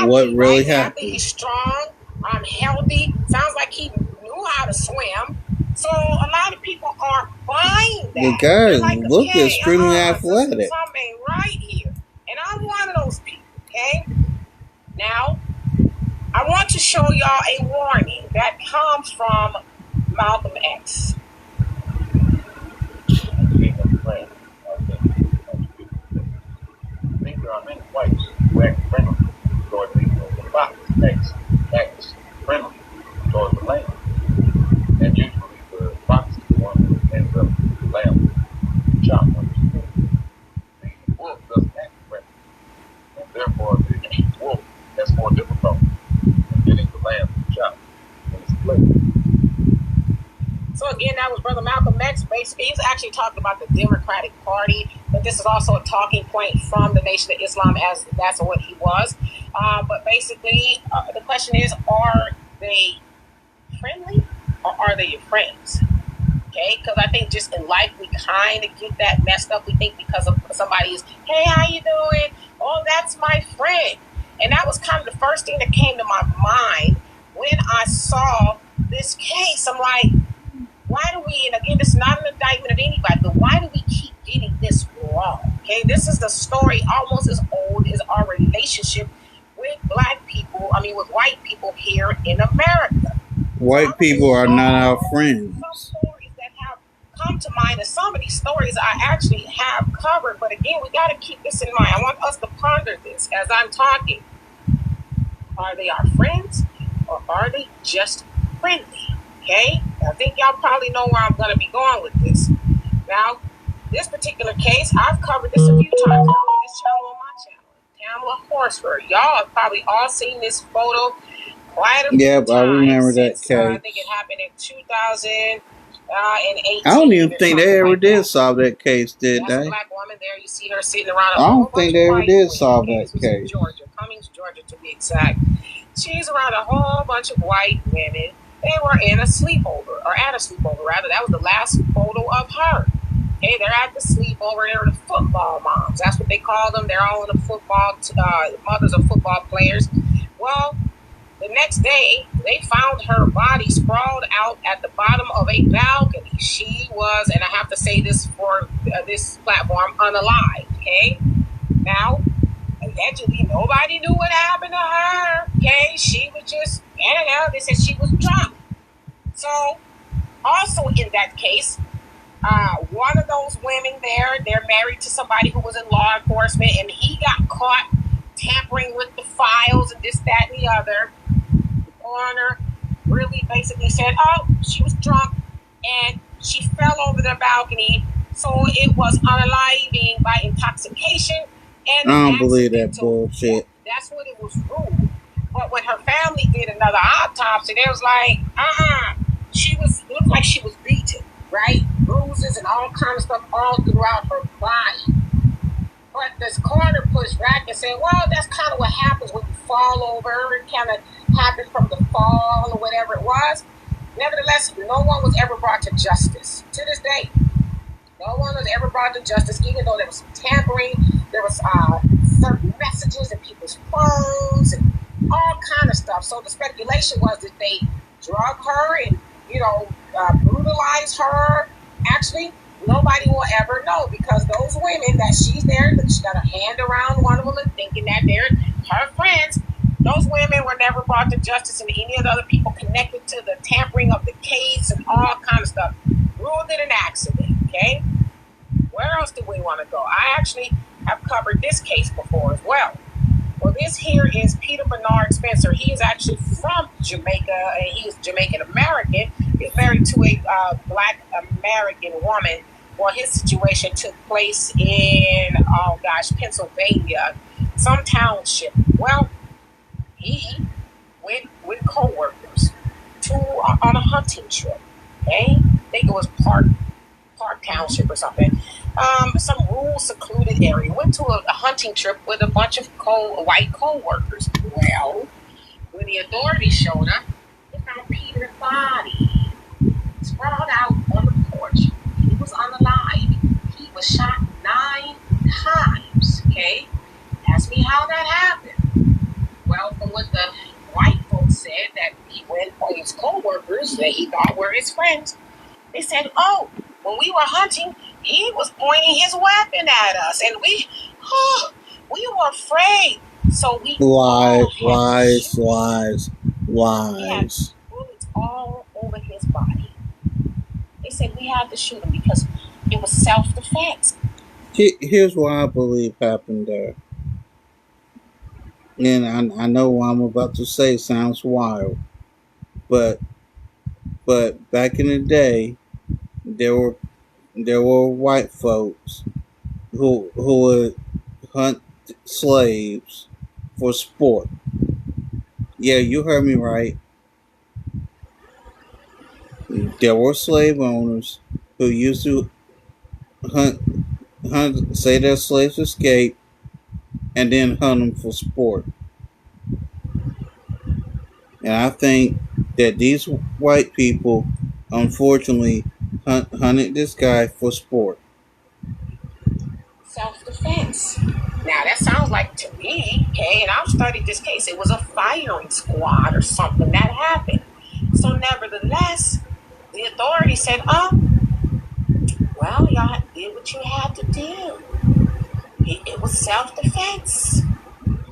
What really happened? He's strong, healthy. Sounds like he knew how to swim. So a lot of people are buying that. The guy like, look extremely athletic. Something ain't right here. And I'm one of those people, okay? Now, I want to show y'all a warning that comes from Malcolm X. I think there are many whites who act friendly toward people. The fox acts friendly toward the lamb. And usually the fox is the one who ends up with the lamb chopped on his head. The wolf doesn't act friendly. And therefore the wolf has more difficulty in getting the lamb chopped in his plate. So again, that was Brother Malcolm X. Basically, he's actually talking about the Democratic Party, but this is also a talking point from the Nation of Islam, as that's what he was. But basically, the question is, are they friendly or are they your friends? Okay, because I think just in life we kind of get that messed up. We think because of somebody's, hey, how you doing? Oh, that's my friend. And that was kind of the first thing that came to my mind when I saw this case. I'm like, why do we, and again, this is not an indictment of anybody, but why do we keep getting this wrong? Okay, this is the story almost as old as our relationship with with white people here in America. White people are not our friends. Some stories that have come to mind, and some of these stories I actually have covered, but again, we got to keep this in mind. I want us to ponder this as I'm talking. Are they our friends, or are they just friendly? Okay, I think y'all probably know where I'm going to be going with this. Now, this particular case, I've covered this a few times on this channel, on my channel, Pamela Horsford. Y'all have probably all seen this photo quite a few times. I remember that case. I think it happened in 2018. I don't even think they ever did solve that case, did That's they? a black woman there. You see her sitting around. I don't think they ever did solve that case. Georgia, Cummings, Georgia, to be exact. She's around a whole bunch of white women. They were in a sleepover, or at a sleepover, rather. That was the last photo of her. Okay, they're at the sleepover. They're the football moms. That's what they call them. They're all in the football, mothers of football players. Well, the next day, they found her body sprawled out at the bottom of a balcony. She was, and I have to say this for this platform, unalive. Okay, now, allegedly, nobody knew what happened to her. Okay, she was just, they said she was drunk. So, also in that case, one of those women there, they're married to somebody who was in law enforcement, and he got caught tampering with the files and this, that, and the other. The coroner really basically said, oh, she was drunk and she fell over the balcony, so it was unaliving by intoxication. And I don't believe that bullshit. That's what it was ruled. But when her family did another autopsy, they was like, she looked like she was beaten, right? Bruises and all kind of stuff all throughout her body. But this coroner pushed back and said, well, that's kind of what happens when you fall over. It kind of happened from the fall or whatever it was. Nevertheless, no one was ever brought to justice. To this day, no one was ever brought to justice, even though there was some tampering. There was certain messages in people's phones and all kind of stuff. So the speculation was that they drug her and, brutalized her. Actually, nobody will ever know, because those women that she's there, she got her hand around one of them and thinking that they're her friends, those women were never brought to justice, and any of the other people connected to the tampering of the case and all kind of stuff ruled it an accident. Okay, where else do we want to go? I actually have covered this case before as well. Well, this here is Peter Bernard Spencer. He is actually from Jamaica, and he is Jamaican American. He's married to a black American woman. Well, his situation took place in, Pennsylvania, some township. Well, he went with co-workers on a hunting trip. Okay? I think it was Park Township or something. Some rural secluded area. Went to a hunting trip with a bunch of white co-workers. Well, when the authorities showed up, they found Peter's body sprawled out on the porch. He was unalive. He was shot 9 times. Okay? Ask me how that happened. Well, from what the white folks said, that he went with his co-workers that he thought were his friends. They said, oh, when we were hunting, he was pointing his weapon at us, and we were afraid. So we lies. He had bullets all over his body. They said we had to shoot him because it was self-defense. Here's what I believe happened there. And I know what I'm about to say sounds wild, but back in the day, there were white folks who would hunt slaves for sport. Yeah, you heard me right. There were slave owners who used to hunt, say their slaves escaped, and then hunt them for sport. And I think that these white people, unfortunately, hunted this guy for sport. Self-defense. Now that sounds like to me, okay, and I've studied this case, it was a firing squad or something that happened. So nevertheless, the authorities said, well, y'all did what you had to do. It was self-defense.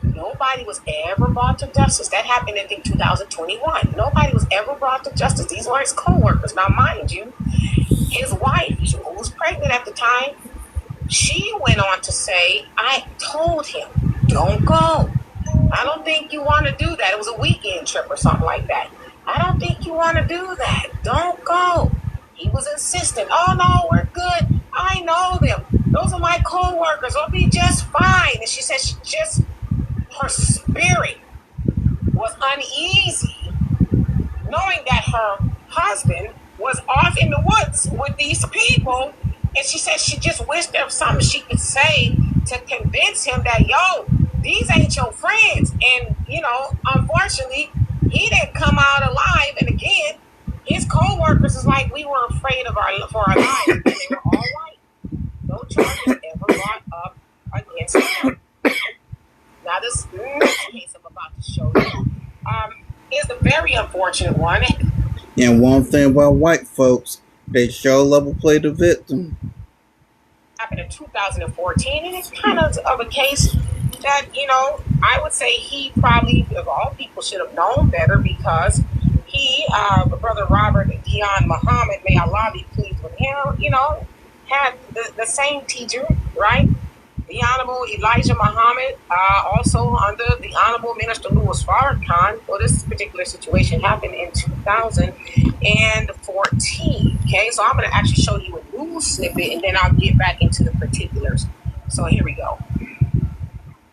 Nobody was ever brought to justice. That happened in 2021. Nobody was ever brought to justice. These were his co-workers. Now, mind you, his wife, who was pregnant at the time, she went on to say, I told him, don't go. I don't think you want to do that. It was a weekend trip or something like that. I don't think you want to do that. Don't go. He was insistent. Oh, no, we're good. I know them. Those are my co-workers. I'll be just fine. And she said her spirit was uneasy knowing that her husband was off in the woods with these people. And she said she just wished there was something she could say to convince him that, yo, these ain't your friends. And, unfortunately, he didn't come out alive. And again, his co-workers is like, we were afraid for our lives. And they were all white. No charges ever brought up against him. Now, this case I'm about to show you is a very unfortunate one. And one thing about white folks, they sure love to play the victim. Happened in 2014, and it's kind of a case that, I would say he probably, of all people, should have known better because he, Brother Robert Dion Muhammad, may Allah be pleased with him, had the same teacher, right? The Honorable Elijah Muhammad, also under the Honorable Minister Louis Farrakhan. Well, this particular situation happened in 2014. Okay, so I'm going to actually show you a news snippet, and then I'll get back into the particulars. So here we go.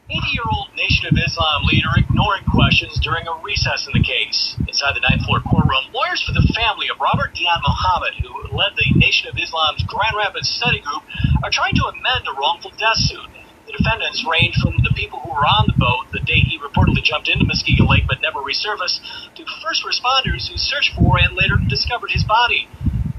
80-year-old Nation of Islam leader ignoring questions during a recess in the case. Inside the 9th floor courtroom, lawyers for the family of Robert Dion Muhammad, who led the Nation of Islam's Grand Rapids study group, are trying to amend a wrongful death suit. The defendants range from the people who were on the boat the day he reportedly jumped into Muskegon Lake but never resurfaced, to first responders who searched for and later discovered his body.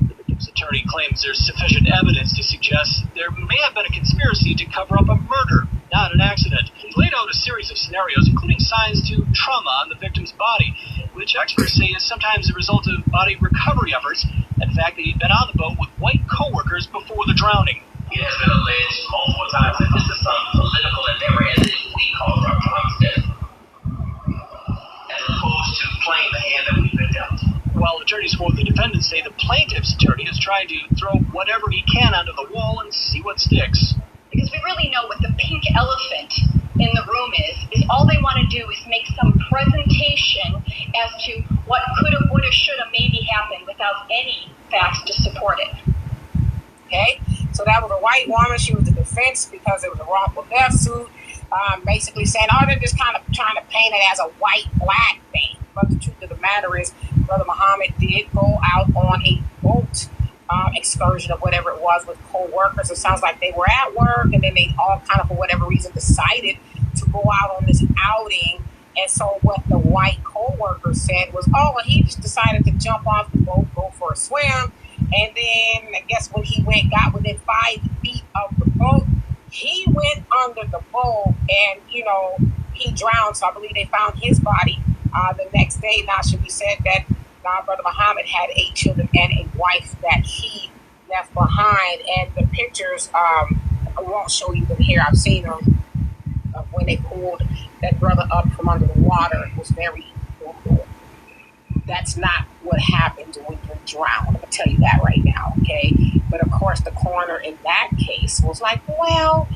The victim's attorney claims there's sufficient evidence to suggest there may have been a conspiracy to cover up a murder, not an accident. He laid out a series of scenarios, including signs to trauma on the victim's body, which experts say is sometimes the result of body recovery efforts, and the fact that he'd been on the boat with white co-workers before the drowning. It has been alleged multiple times that this is some political endeavor, as if we caused our Trump's death, as opposed to playing the hand that we've been dealt. While attorneys for the defendants say the plaintiff's attorney is trying to throw whatever he can onto the wall and see what sticks. Because we really know what the pink elephant in the room is all they want to do is make some presentation as to what could have, would have, should have maybe happened without any facts to support it. Okay, so that was a white woman. She was the defense because it was a wrongful death suit, basically saying, they're just kind of trying to paint it as a white-black thing. But the truth of the matter is, Brother Muhammad did go out on a boat excursion or whatever it was with co-workers. It sounds like they were at work, and then they all kind of, for whatever reason, decided to go out on this outing. And so what the white co-workers said was, he just decided to jump off the boat, go for a swim. And then I guess when he got within 5 feet of the boat, he went under the boat and, he drowned. So I believe they found his body the next day. Now, should be said that Brother Muhammad had 8 children and a wife that he left behind. And the pictures, I won't show you them here. I've seen them when they pulled that brother up from under the water. It was very brutal. That's not what happens when you're drowned. I'm going to tell you that right now, okay? But, of course, the coroner in that case was like, well,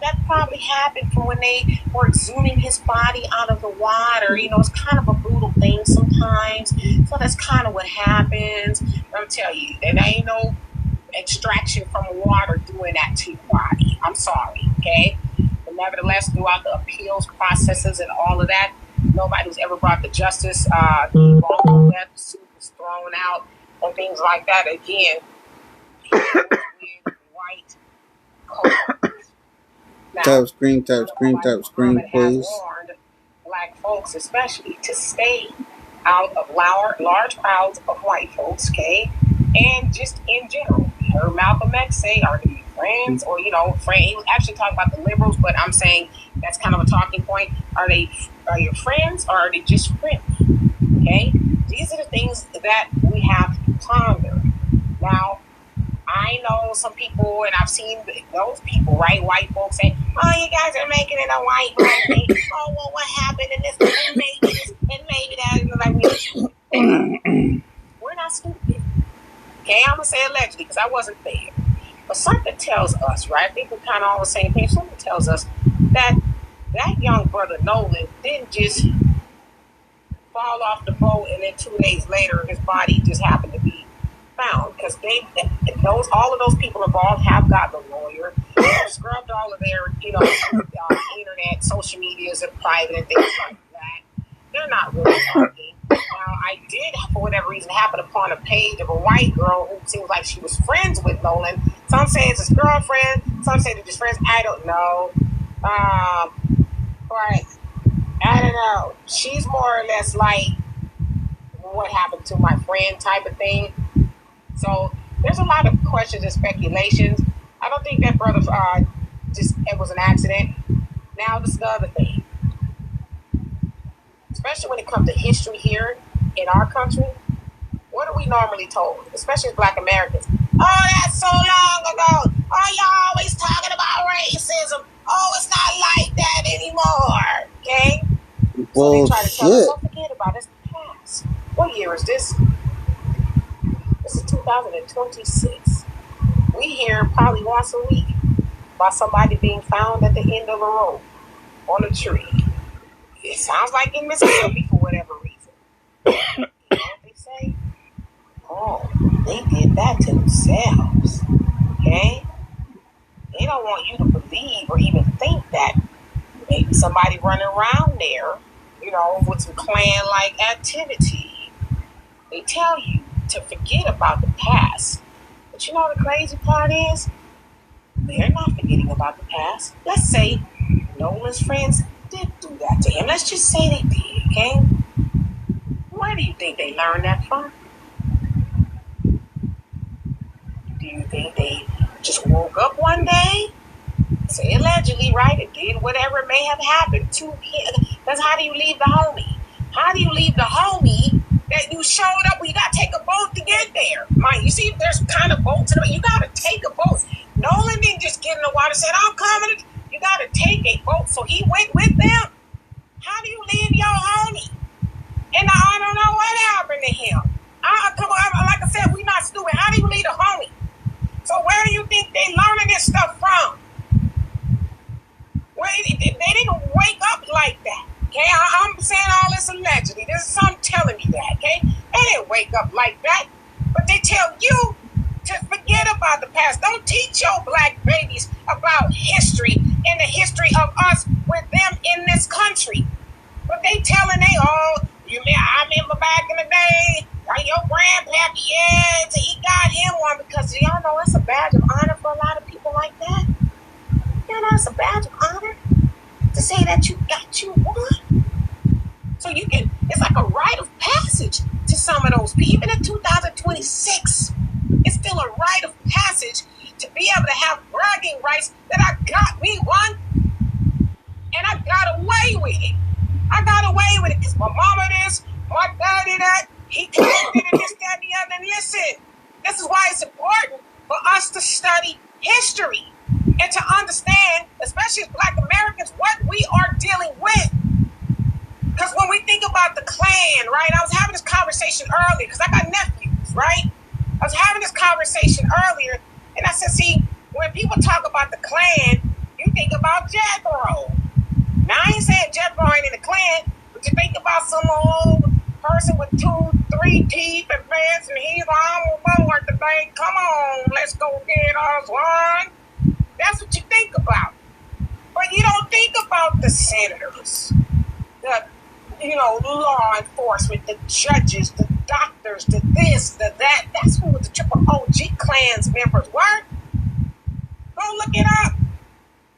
that probably happened from when they were exhuming his body out of the water. It's kind of a brutal thing sometimes. So that's kind of what happens. But I'm telling you, there ain't no extraction from water doing that to your body. I'm sorry, okay? But nevertheless, throughout the appeals processes and all of that, nobody was ever brought to justice. The wrongful death suit was thrown out and things like that. Again, with white coats. Tap screen, please. Warned black folks, especially, to stay out of large crowds of white folks, okay? and just in general. You heard Malcolm X say, are they friends? Or, he was actually talking about the liberals, but I'm saying that's kind of a talking point. Are your friends, or are they just friends? Okay? These are the things that we have to ponder. Now, I know some people, and I've seen those people, right? White folks say, oh, you guys are making it a white black thing. Oh, well, what happened in this? And maybe this, and maybe that. We're not stupid. Okay, I'm going to say allegedly because I wasn't there. But something tells us, right? I think we're kind of on the same page. Something tells us that young brother Nolan didn't just fall off the boat and then 2 days later his body just happened to be found, because all of those people involved have got the lawyer. They've scrubbed all of their internet, social medias, and private and things like that. They're not really talking. Now, I did, for whatever reason, happen upon a page of a white girl who seems like she was friends with Nolan. Some say it's his girlfriend. Some say they're just friends. I don't know. But I don't know. She's more or less like, what happened to my friend type of thing. So there's a lot of questions and speculations. I don't think that brother it was an accident. Now, this is the other thing. Especially when it comes to history here in our country, what are we normally told, especially as Black Americans? Oh, that's so long ago. Oh, you're always talking about racism. Oh, it's not like that anymore. Okay? So they try to tell us, don't forget about it. It's the past. What year is this? This is 2026. We hear probably once a week about somebody being found at the end of a road on a tree. It sounds like in Mississippi for whatever reason. You know what they say? Oh, they did that to themselves. Okay? They don't want you to believe or even think that maybe somebody running around there, with some Klan-like activity. They tell you to forget about the past. But the crazy part is, they're not forgetting about the past. Let's say Nolan's friends did do that to him. Let's just say they did, okay? Where do you think they learned that from? Do you think they just woke up one day? Say allegedly, right? It did whatever may have happened to him. Because how do you leave the homie? How do you leave the homie that you showed up? Well, you got to take a boat to get there. You see, there's kind of boats in the way. You got to take a boat. Nolan didn't just get in the water and said, I'm coming. You got to take a boat. So he went with them. How do you leave your homie? And I don't know what happened to him. Come on, like I said, we're not stupid. How do you leave a homie? So where do you think they learning this stuff from? They didn't wake up like that. Okay, I'm saying all this allegedly. There's some telling me that. Okay, they didn't wake up like that. But they tell you to forget about the past. Don't teach your black babies about history and the history of us with them in this country. But they telling I remember back in the day, your grandpappy, he got him one, because y'all know it's a badge of honor for a lot of people like that. It's a badge of honor to say that you got you one. So it's like a rite of passage to some of those people. Even in 2026, it's still a rite of passage to be able to have bragging rights that I got me one, and I got away with it. I got away with it because my mama this, my daddy that, he connected and this, that, and the other. And listen, this is why it's important for us to study history and to understand, especially as Black Americans, what we are dealing with. Because when we think about the Klan, right, I was having this conversation earlier, because I got nephews, right? I was having this conversation earlier, and I said, see, when people talk about the Klan, you think about Jethro. Now, I ain't saying Jethro ain't in the Klan, but you think about some old person with 2-3 teeth and pants, and he's on board today. Come on, let's go get us one. That's what you think about. But you don't think about the senators, the law enforcement, the judges, the doctors, the this, the that. That's who the triple OG Klans members were. Go look it up,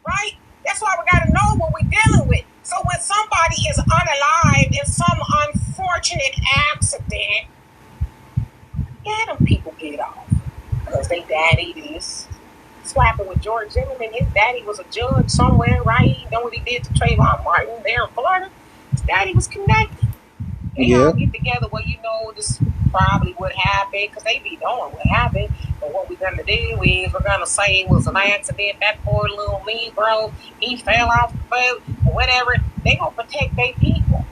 right? That's why we got to know what we're dealing with. So when somebody is unalive in some unfortunate accident, Yeah, them people get off because they daddy this. Slapping with George Zimmerman. His daddy was a judge somewhere, right? You know what he did to Trayvon Martin there in Florida? His daddy was connected. They all get together. Well, you know, this probably what happened because they be knowing what happened. But what we're going to do is we're going to say it was an accident. That poor little Negro, he fell off the boat or whatever. They going to protect their people.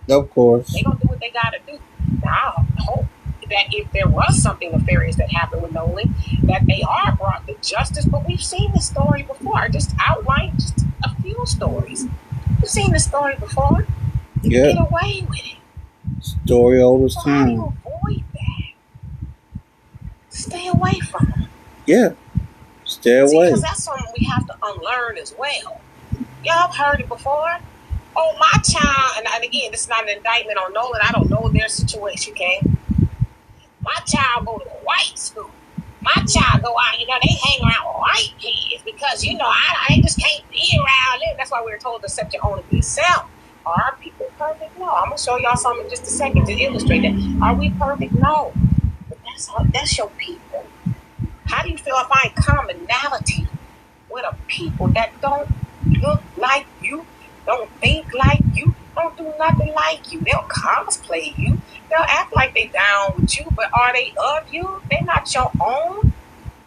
Of course. They going to do what they got to do. Now, I hope that if there was something nefarious that happened with Nolan, that they are brought to justice. But we've seen this story before. Just outline just a few stories. We've seen this story before. Yeah. Get away with it. Story old as How do you time. avoid that? Stay away from it. Yeah. Stay away. Because that's something we have to unlearn as well. Y'all have heard it before. Oh, my child, and again, this is not an indictment on Nolan. I don't know their situation, okay? My child go to a white school. My child go out, you know, they hang around with white kids because, you know, I just can't be around them. That's why we were told to accept your own and be self. Are people perfect? No. I'm going to show y'all something in just a second to illustrate that. Are we perfect? No. But that's your people. How do you feel if I find commonality with a people that don't look like you, don't think like you, don't do nothing like you? They'll cosplay you. They'll act like they down with you, but are they of you? They're not your own.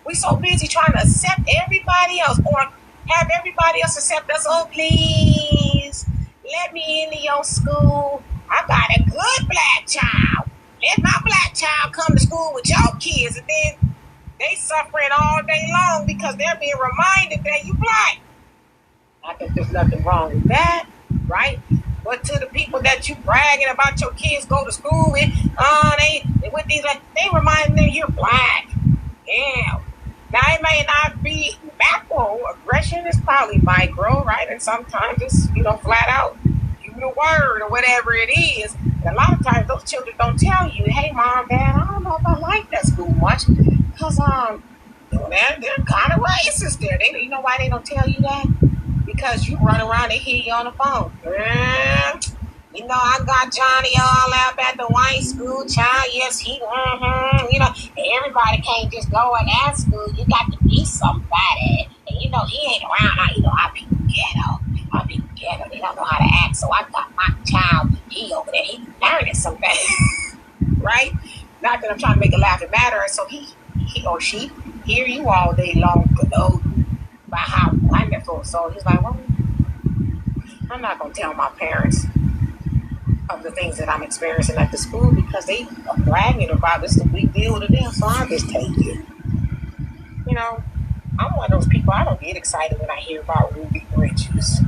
We so busy trying to accept everybody else or have everybody else accept us. Oh, please, let me into your school. I got a good black child. Let my black child come to school with your kids, and then they suffering all day long because they're being reminded that you black. I think there's nothing wrong with that, right? But to the people that you bragging about your kids go to school with, they with these, like, they remind them you're black. Yeah. Now it may not be macro aggression, it's probably micro, right? And sometimes it's, you know, flat out, you the word or whatever it is. And a lot of times those children don't tell you, hey, mom, dad, I don't know if I like that school much. Because they're kind of racist there. You know why they don't tell you that? Because you run around and hear you on the phone. You know, I got Johnny all out at the white school, child. Yes, you know, everybody can't just go in that school. You got to be somebody. And, you know, he ain't around. You know, I be ghetto. They don't know how to act. So I got my child. He over there. He learning something. Right? Not that I'm trying to make it laugh and matter. So he or she hear you all day long to know about how wonderful. So he's like, well, I'm not going to tell my parents of the things that I'm experiencing at the school because they are bragging about this a big deal to them, so I'll just take it. You know, I'm one of those people, I don't get excited when I hear about Ruby Bridges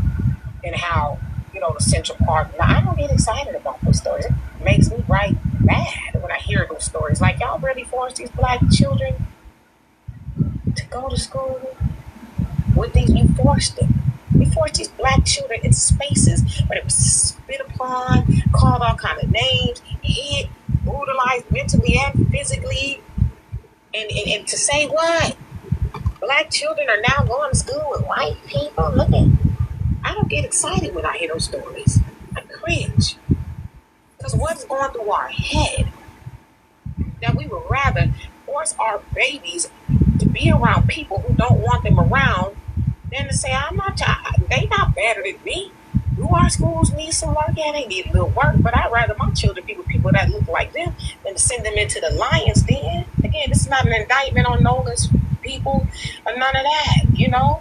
and how, you know, the Central Park. Now, I don't get excited about those stories. It makes me right mad when I hear those stories. Like, y'all really forced these black children to go to school with these, you forced them. We forced these black children in spaces where it was spit upon, called all kind of names, hit, brutalized mentally and physically. And to say what? Black children are now going to school with white people? Look at, I don't get excited when I hear those stories. I cringe. Because what's going through our head? That we would rather force our babies to be around people who don't want them around than to say, they not better than me. Do our schools need some work? Yeah, they need a little work, but I'd rather my children be with people that look like them than to send them into the lion's den. Again, this is not an indictment on Nolan's people or none of that, you know?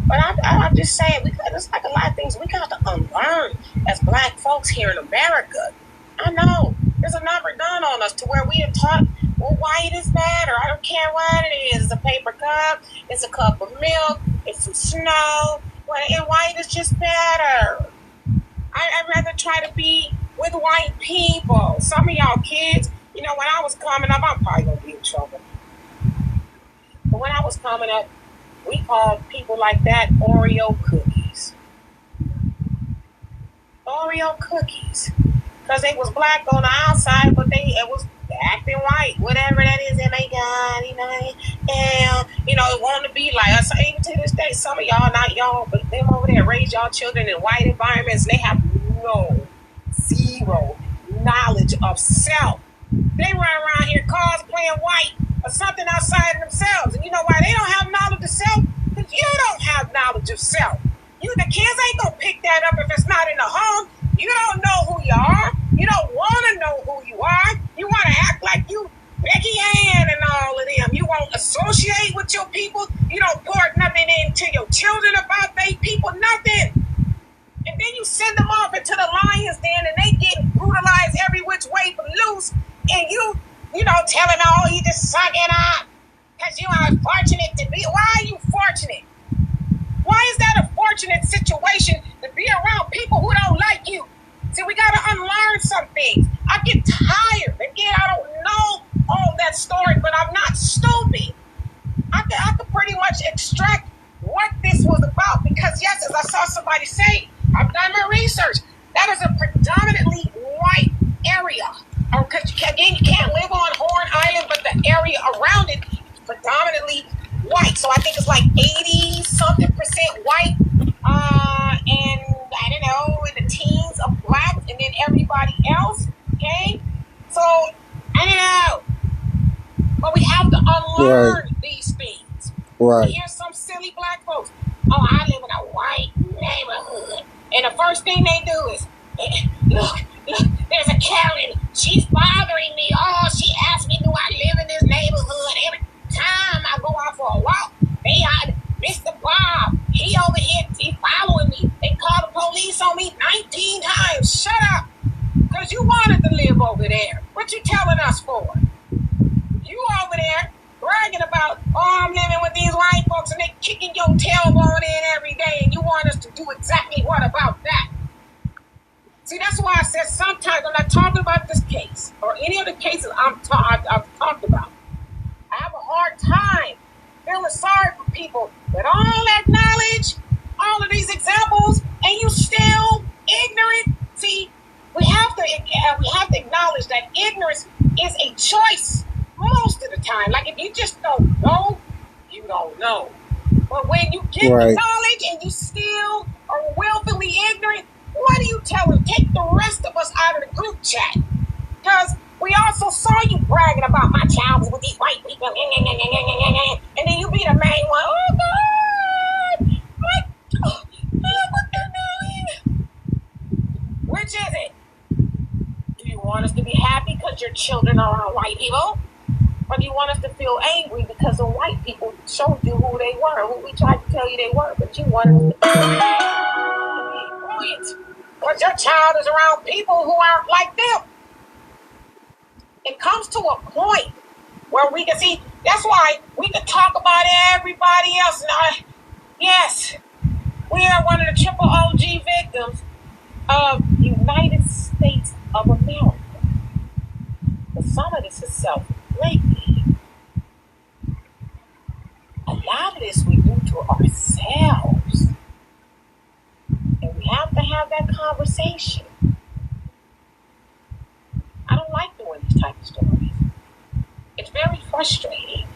But I'm just saying, it's like a lot of things we got to unlearn as black folks here in America. I know, there's a number done on us to where we are taught, well, white is better. I don't care what it is. It's a paper cup. It's a cup of milk. It's some snow. And white is just better. I'd rather try to be with white people. Some of y'all kids, you know, when I was coming up, I'm probably going to be in trouble. But when I was coming up, we called people like that Oreo cookies. Oreo cookies. Because they was black on the outside, but it was acting white, whatever that is. And they got, you know, and, you know, it want to be like us. Even to this day, some of y'all, not y'all, but them over there raise y'all children in white environments. And they have zero knowledge of self. They run around here cosplaying white or something outside of themselves. And you know why they don't have knowledge of self? Because you don't have knowledge of self. The kids ain't gonna pick that up if it's not in the home. You don't know who you are. You don't want to know who you are. You want to act like you Becky Ann and all of them. You won't associate with your people. You don't pour nothing into your children about they people, nothing. And then you send them off into the lion's den and they get brutalized every which way from loose. And you telling them, oh, you just suck it up because you are fortunate to be. Why are you fortunate? Why is that a fortunate situation to be around people who don't like you? See, we got to unlearn some things. I get tired. Again, I don't know all that story, but I'm not stupid. I could pretty much extract what this was about because, yes, as I saw somebody say, I've done my research. That is a predominantly white area. Because, again, you can't live on Horn Island, but the area around it is predominantly white. So I think it's like 80-something% white. And I don't know, in the teens of black, and then everybody else. Okay? So, I don't know. But we have to unlearn these things. Right. I hear some silly black folks, oh, I live in a white neighborhood. And the first thing they do is, look, there's a Karen. She's bothering me. Oh, she asked me, do I live in this neighborhood? Every time I go out for a walk, they are Mr. Bob. He over here, he following me. They called the police on me 19 times. Shut up. Because you wanted to live over there. What you telling us for? You over there bragging about, oh, I'm living with these white folks and they kicking your tailbone in every day and you want us to do exactly what about that? See, that's why I said sometimes I'm not talking about this case or any of the cases I've talked about. I have a hard time feeling sorry for people with all that knowledge, all of these examples, and you still ignorant. See, we have to acknowledge that ignorance is a choice most of the time. Like if you just don't know, you don't know. But when you get the knowledge and you still are willfully ignorant, what do you tell them? Take the rest of us out of the group chat. Because we also saw you bragging about my child was with these white people. And then you be the main one. Oh, God. Look what they're doing. Which is it? Do you want us to be happy because your children are around white people? Or do you want us to feel angry because the white people showed you who they were, who we tried to tell you they were, but you wanted us to be brilliant? Because your child is around people who aren't like them. It comes to a point where we can see, that's why we can talk about everybody else. And yes, we are one of the triple OG victims of United States of America. But some of this is self-inflicted. A lot of this we do to ourselves. And we have to have that conversation. I don't like doing these type of stories. It's very frustrating.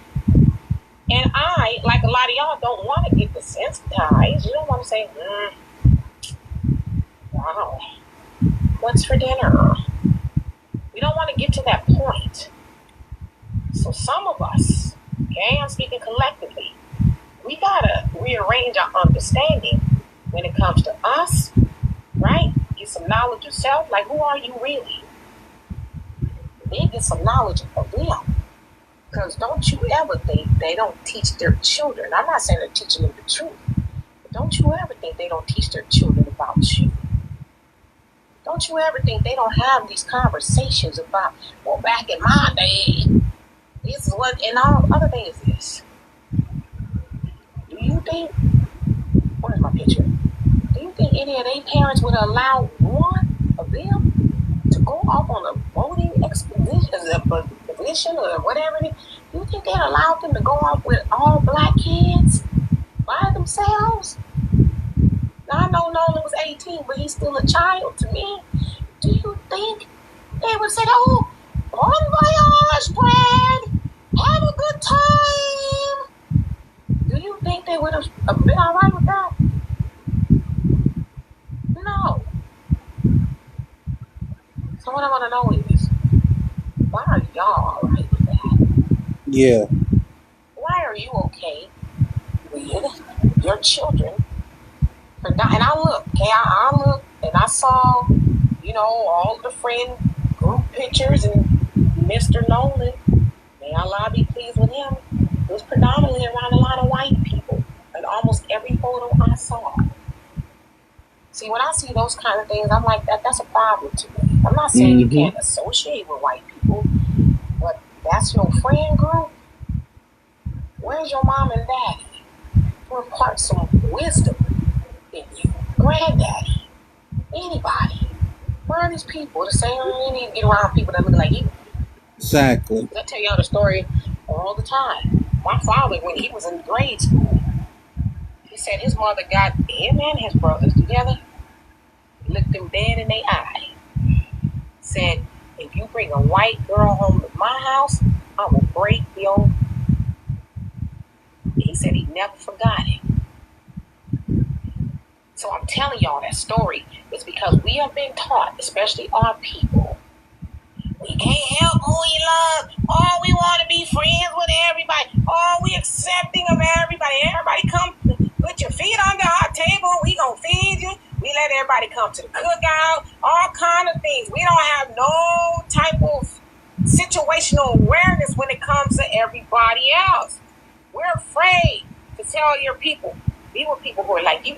And I, like a lot of y'all, don't want to get desensitized. You don't want to say, wow, what's for dinner? We don't want to get to that point. So some of us, okay, I'm speaking collectively, we got to rearrange our understanding when it comes to us, right? Get some knowledge of self. Like, who are you really? Then get some knowledge of them. Because don't you ever think they don't teach their children. I'm not saying they're teaching them the truth. But don't you ever think they don't teach their children about you. Don't you ever think they don't have these conversations about, well, back in my day, this is what, and all other thing is this. Do you think, where's my picture? Do you think any of their parents would allow one of them to go off on a voting expedition or whatever? Do you think they'd allow them to go off with all black kids by themselves? Now, I know Nolan was 18, but he's still a child to me. Do you think they would say, oh, bon voyage, Brad, have a good time? Do you think they would have been all right with that? No. So what I want to know is, why are y'all Yeah. Why are you okay with your children? And I look, okay, I look and I saw, all the friend group pictures and Mr. Nolan. May Allah be pleased with him. It was predominantly around a lot of white people. And almost every photo I saw. See, when I see those kind of things, I'm like, that's a problem to me. I'm not saying you can't associate with white people, but that's your friend group. Where's your mom and daddy? To impart some wisdom in you. Granddaddy. Anybody. Where are these people to say, you need to get around people that look like you? Exactly. I tell y'all the story all the time. My father, when he was in grade school, he said his mother got him and his brothers together, looked them dead in their eye, said, if you bring a white girl home to my house, I will break your... He said he never forgot it. So I'm telling y'all that story is because we have been taught, especially our people, we can't help who we love. Oh, we want to be friends with everybody. Oh, we accepting of everybody. Everybody come, put your feet under our table. We gonna feed you. We let everybody come to the cookout. All kind of things. We don't have no type of situational awareness when it comes to everybody else. We're afraid to tell your people, be with people who are like you.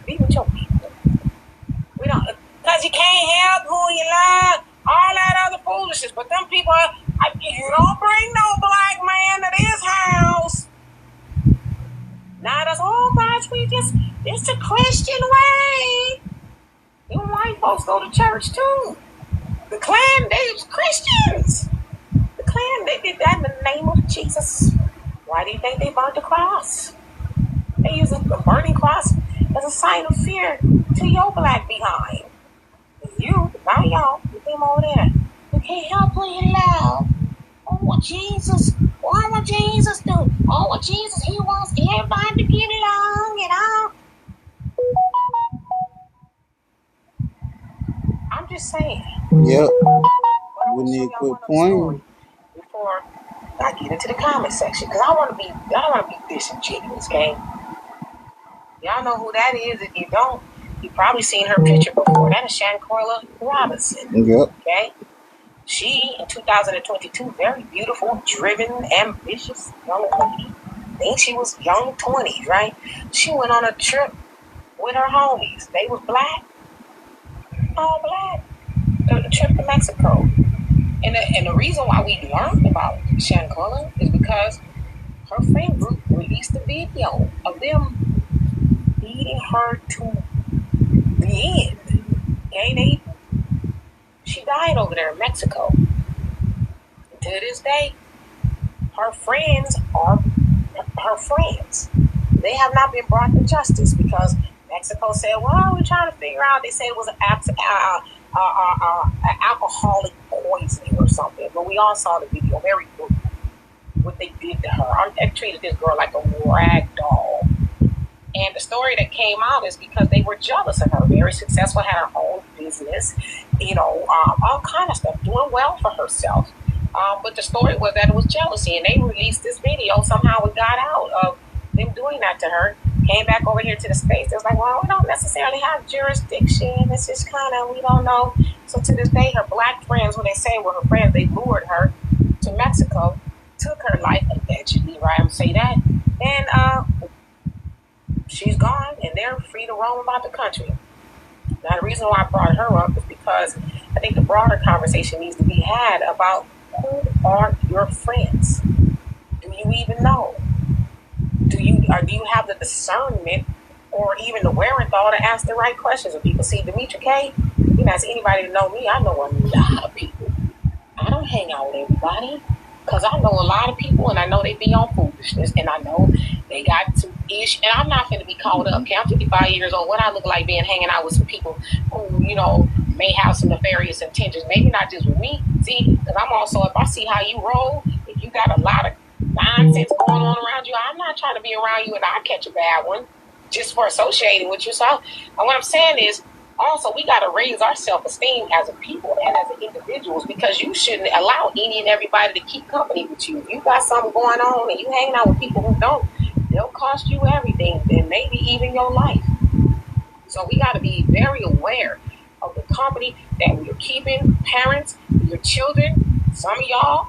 Be with your people. We don't, because you can't help who you love. All that other foolishness. But them people, you don't bring no black man to this house. Now that's all God's way. It's a Christian way. Them white folks go to church too. The Klan, they was Christians. The Klan, they did that in the name of Jesus. Why do you think they burnt the cross? They use a burning cross as a sign of fear to your black behind. You, not y'all, you came over there. You can't help who you love. Oh, what Jesus, what Jesus do? Oh, what Jesus, he wants everybody to get along, I'm just saying. Yep. We need to quit playing. Before I get into the comment section, because I don't want to be disingenuous, okay? Y'all know who that is. If you don't, you've probably seen her picture before. That is Shanquella Robinson. Yep. Okay? She, in 2022, very beautiful, driven, ambitious young lady. I think she was young 20s, right? She went on a trip with her homies. They was black. All black. A trip to Mexico. And the reason why we learned about Shanquella is because her friend group released a video of them beating her to the end. Okay, she died over there in Mexico. To this day, her friends are her friends. They have not been brought to justice because Mexico said, well, we're trying to figure out. They said it was an alcoholic poisoning or something. But we all saw the video. Very good. What they did to her. They treated this girl like a rag doll. And the story that came out is because they were jealous of her. Very successful, had her own business, all kind of stuff, doing well for herself. But the story was that it was jealousy, and they released this video. Somehow it got out of them doing that to her. Came back over here to the States. It was like, well, we don't necessarily have jurisdiction. It's just kind of, we don't know. So to this day, her black friends, when they say were her friends, they lured her to Mexico, took her life allegedly, right? I'm say that. And she's gone, and they're free to roam about the country. Now, the reason why I brought her up is because I think the broader conversation needs to be had about who are your friends? Do you even know? Do you have the discernment or even the wherewithal to ask the right questions of people? See, Demetra K, you can ask anybody to know me. I know a lot of people. I don't hang out with everybody because I know a lot of people, and I know they be on foolishness, and I know they got some ish, and I'm not going to be caught up. Okay, I'm 55 years old. What I look like being hanging out with some people who, may have some nefarious intentions. Maybe not just with me. See, because I'm also, if I see how you roll, if you got a lot of nonsense going on around you, I'm not trying to be around you and I'll catch a bad one just for associating with you. So what I'm saying is, Also, we got to raise our self-esteem as a people and as individuals, because you shouldn't allow any and everybody to keep company with you. If you got something going on and you hanging out with people who don't, they'll cost you everything, and maybe even your life. So we got to be very aware of the company that we're keeping. Parents, your children, some of y'all,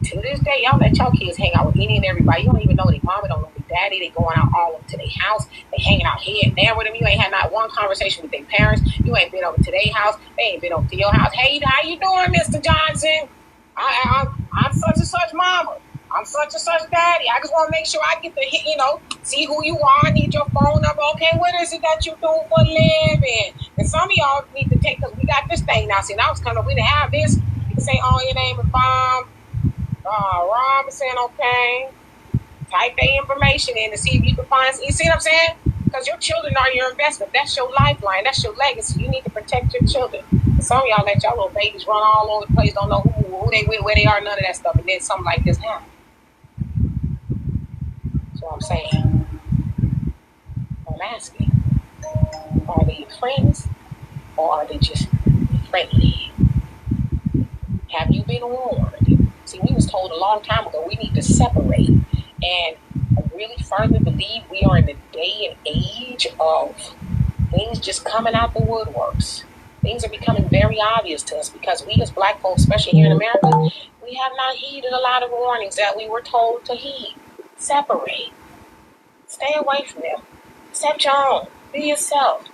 to this day, y'all let y'all kids hang out with any and everybody. You don't even know their mama, don't know their daddy. They going out all over to their house. They hanging out here and there with them. You ain't had not one conversation with their parents. You ain't been over to their house. They ain't been over to your house. Hey, how you doing, Mr. Johnson? I'm such and such mama. I'm such and such daddy. I just want to make sure I get to hit, see who you are. I need your phone number. Okay, what is it that you do for a living? And some of y'all need to take, because we got this thing now. See, now it's coming up. We didn't have this. You can say, oh, your name is Bob. Robinson, okay. Type their information in to see if you can find. You see what I'm saying? Because your children are your investment. That's your lifeline. That's your legacy. You need to protect your children. Some of y'all let y'all little babies run all over the place. Don't know who they with, where they are, none of that stuff. And then something like this happens. That's what I'm saying. I'm asking. Are they your friends? Or are they just friendly? Have you been warned? See, we was told a long time ago we need to separate. And I really firmly believe we are in the day and age of things just coming out the woodworks. Things are becoming very obvious to us because we as black folks, especially here in America, we have not heeded a lot of warnings that we were told to heed. Separate. Stay away from them. Accept your own. Be yourself.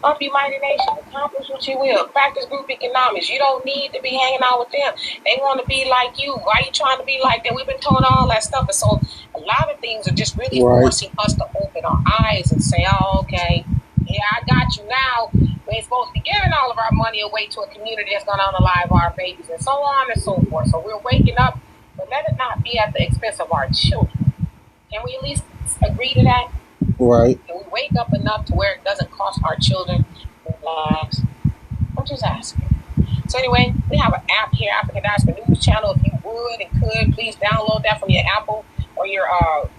Up your mighty nation. Accomplish what you will. Practice group economics. You don't need to be hanging out with them. They want to be like you. Why are you trying to be like them? We've been told all that stuff. And so a lot of things are just really forcing us to open our eyes and say, oh, okay, yeah, I got you now. We ain't supposed to be giving all of our money away to a community that's going to unalive our babies and so on and so forth. So we're waking up, but let it not be at the expense of our children. Can we at least agree to that? Right. Can we wake up enough to where it doesn't cost our children their lives? I'm just asking. So anyway, we have an app here, African Diaspora News Channel. If you would and could, please download that from your Apple or your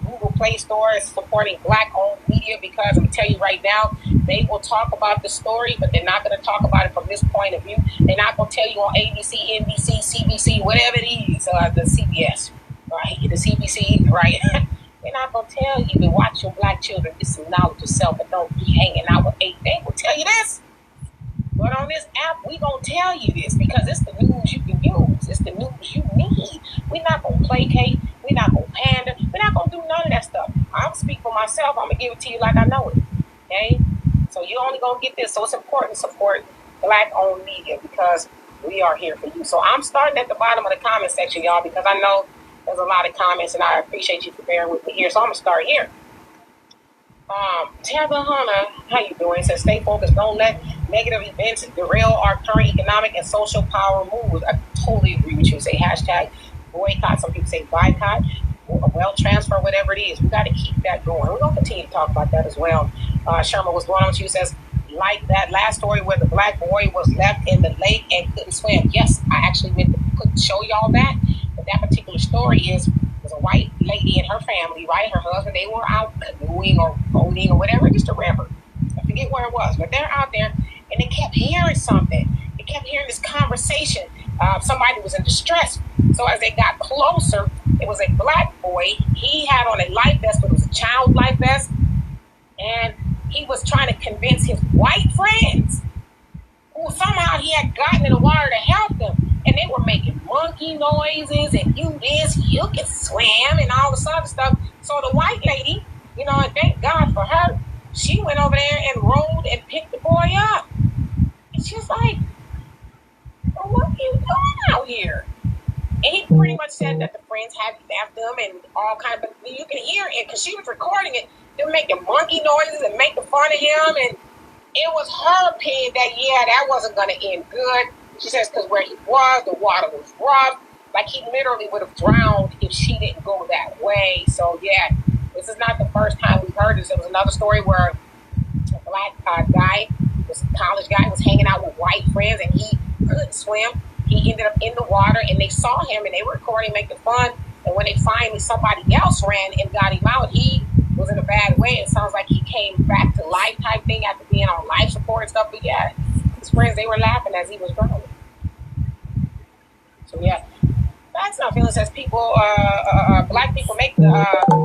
Google Play Store. It's supporting Black-owned media because I'm going to tell you right now, they will talk about the story, but they're not going to talk about it from this point of view. They're not going to tell you on ABC, NBC, CBC, whatever it is, the CBS, right? The CBC, right? They're not going to tell you to watch your black children get some knowledge of self and don't be hanging out with eight. They will tell you this. But on this app, we going to tell you this because it's the news you can use. It's the news you need. We're not going to placate. We're not going to pander. We're not going to do none of that stuff. I'll speak for myself. I'm going to give it to you like I know it. Okay? So you're only going to get this. So it's important to support Black-owned media because we are here for you. So I'm starting at the bottom of the comment section, y'all, because I know there's a lot of comments, and I appreciate you for bearing with me here. So I'm going to start here. Tabitha Hunter, how you doing? It says, stay focused. Don't let negative events derail our current economic and social power moves. I totally agree with you. Say hashtag boycott. Some people say boycott. Well, transfer, whatever it is. We got to keep that going. We're going to continue to talk about that as well. Sherman was going on with you. Says, like that last story where the black boy was left in the lake and couldn't swim. Yes, I actually could show y'all that. But that particular story was a white lady and her family, right? Her husband, they were out canoeing or boating or whatever, just a river. I forget where it was, but they're out there and they kept hearing something. They kept hearing this conversation. Somebody was in distress. So as they got closer, it was a black boy. He had on a life vest, but it was a child life vest. And he was trying to convince his white friends who somehow he had gotten in the water to help them. And they were making monkey noises and you this, you can swim and all this other stuff. So the white lady, and thank God for her, she went over there and rowed and picked the boy up. And she was like, well, what are you doing out here? And he pretty much said that the friends had left them and all kind of, but you can hear it because she was recording it. They're making monkey noises and making fun of him. And it was her opinion that, that wasn't going to end good. She says because where he was, the water was rough. Like he literally would have drowned if she didn't go that way. So, this is not the first time we've heard this. There was another story where a black guy, this college guy, was hanging out with white friends and he couldn't swim. He ended up in the water and they saw him and they were recording, making fun. And when they finally, somebody else ran and got him out, he was in a bad way. It sounds like he came back to life type thing after being on life support and stuff. But friends, they were laughing as he was drowning. So yeah, that's not feeling says people, black people make the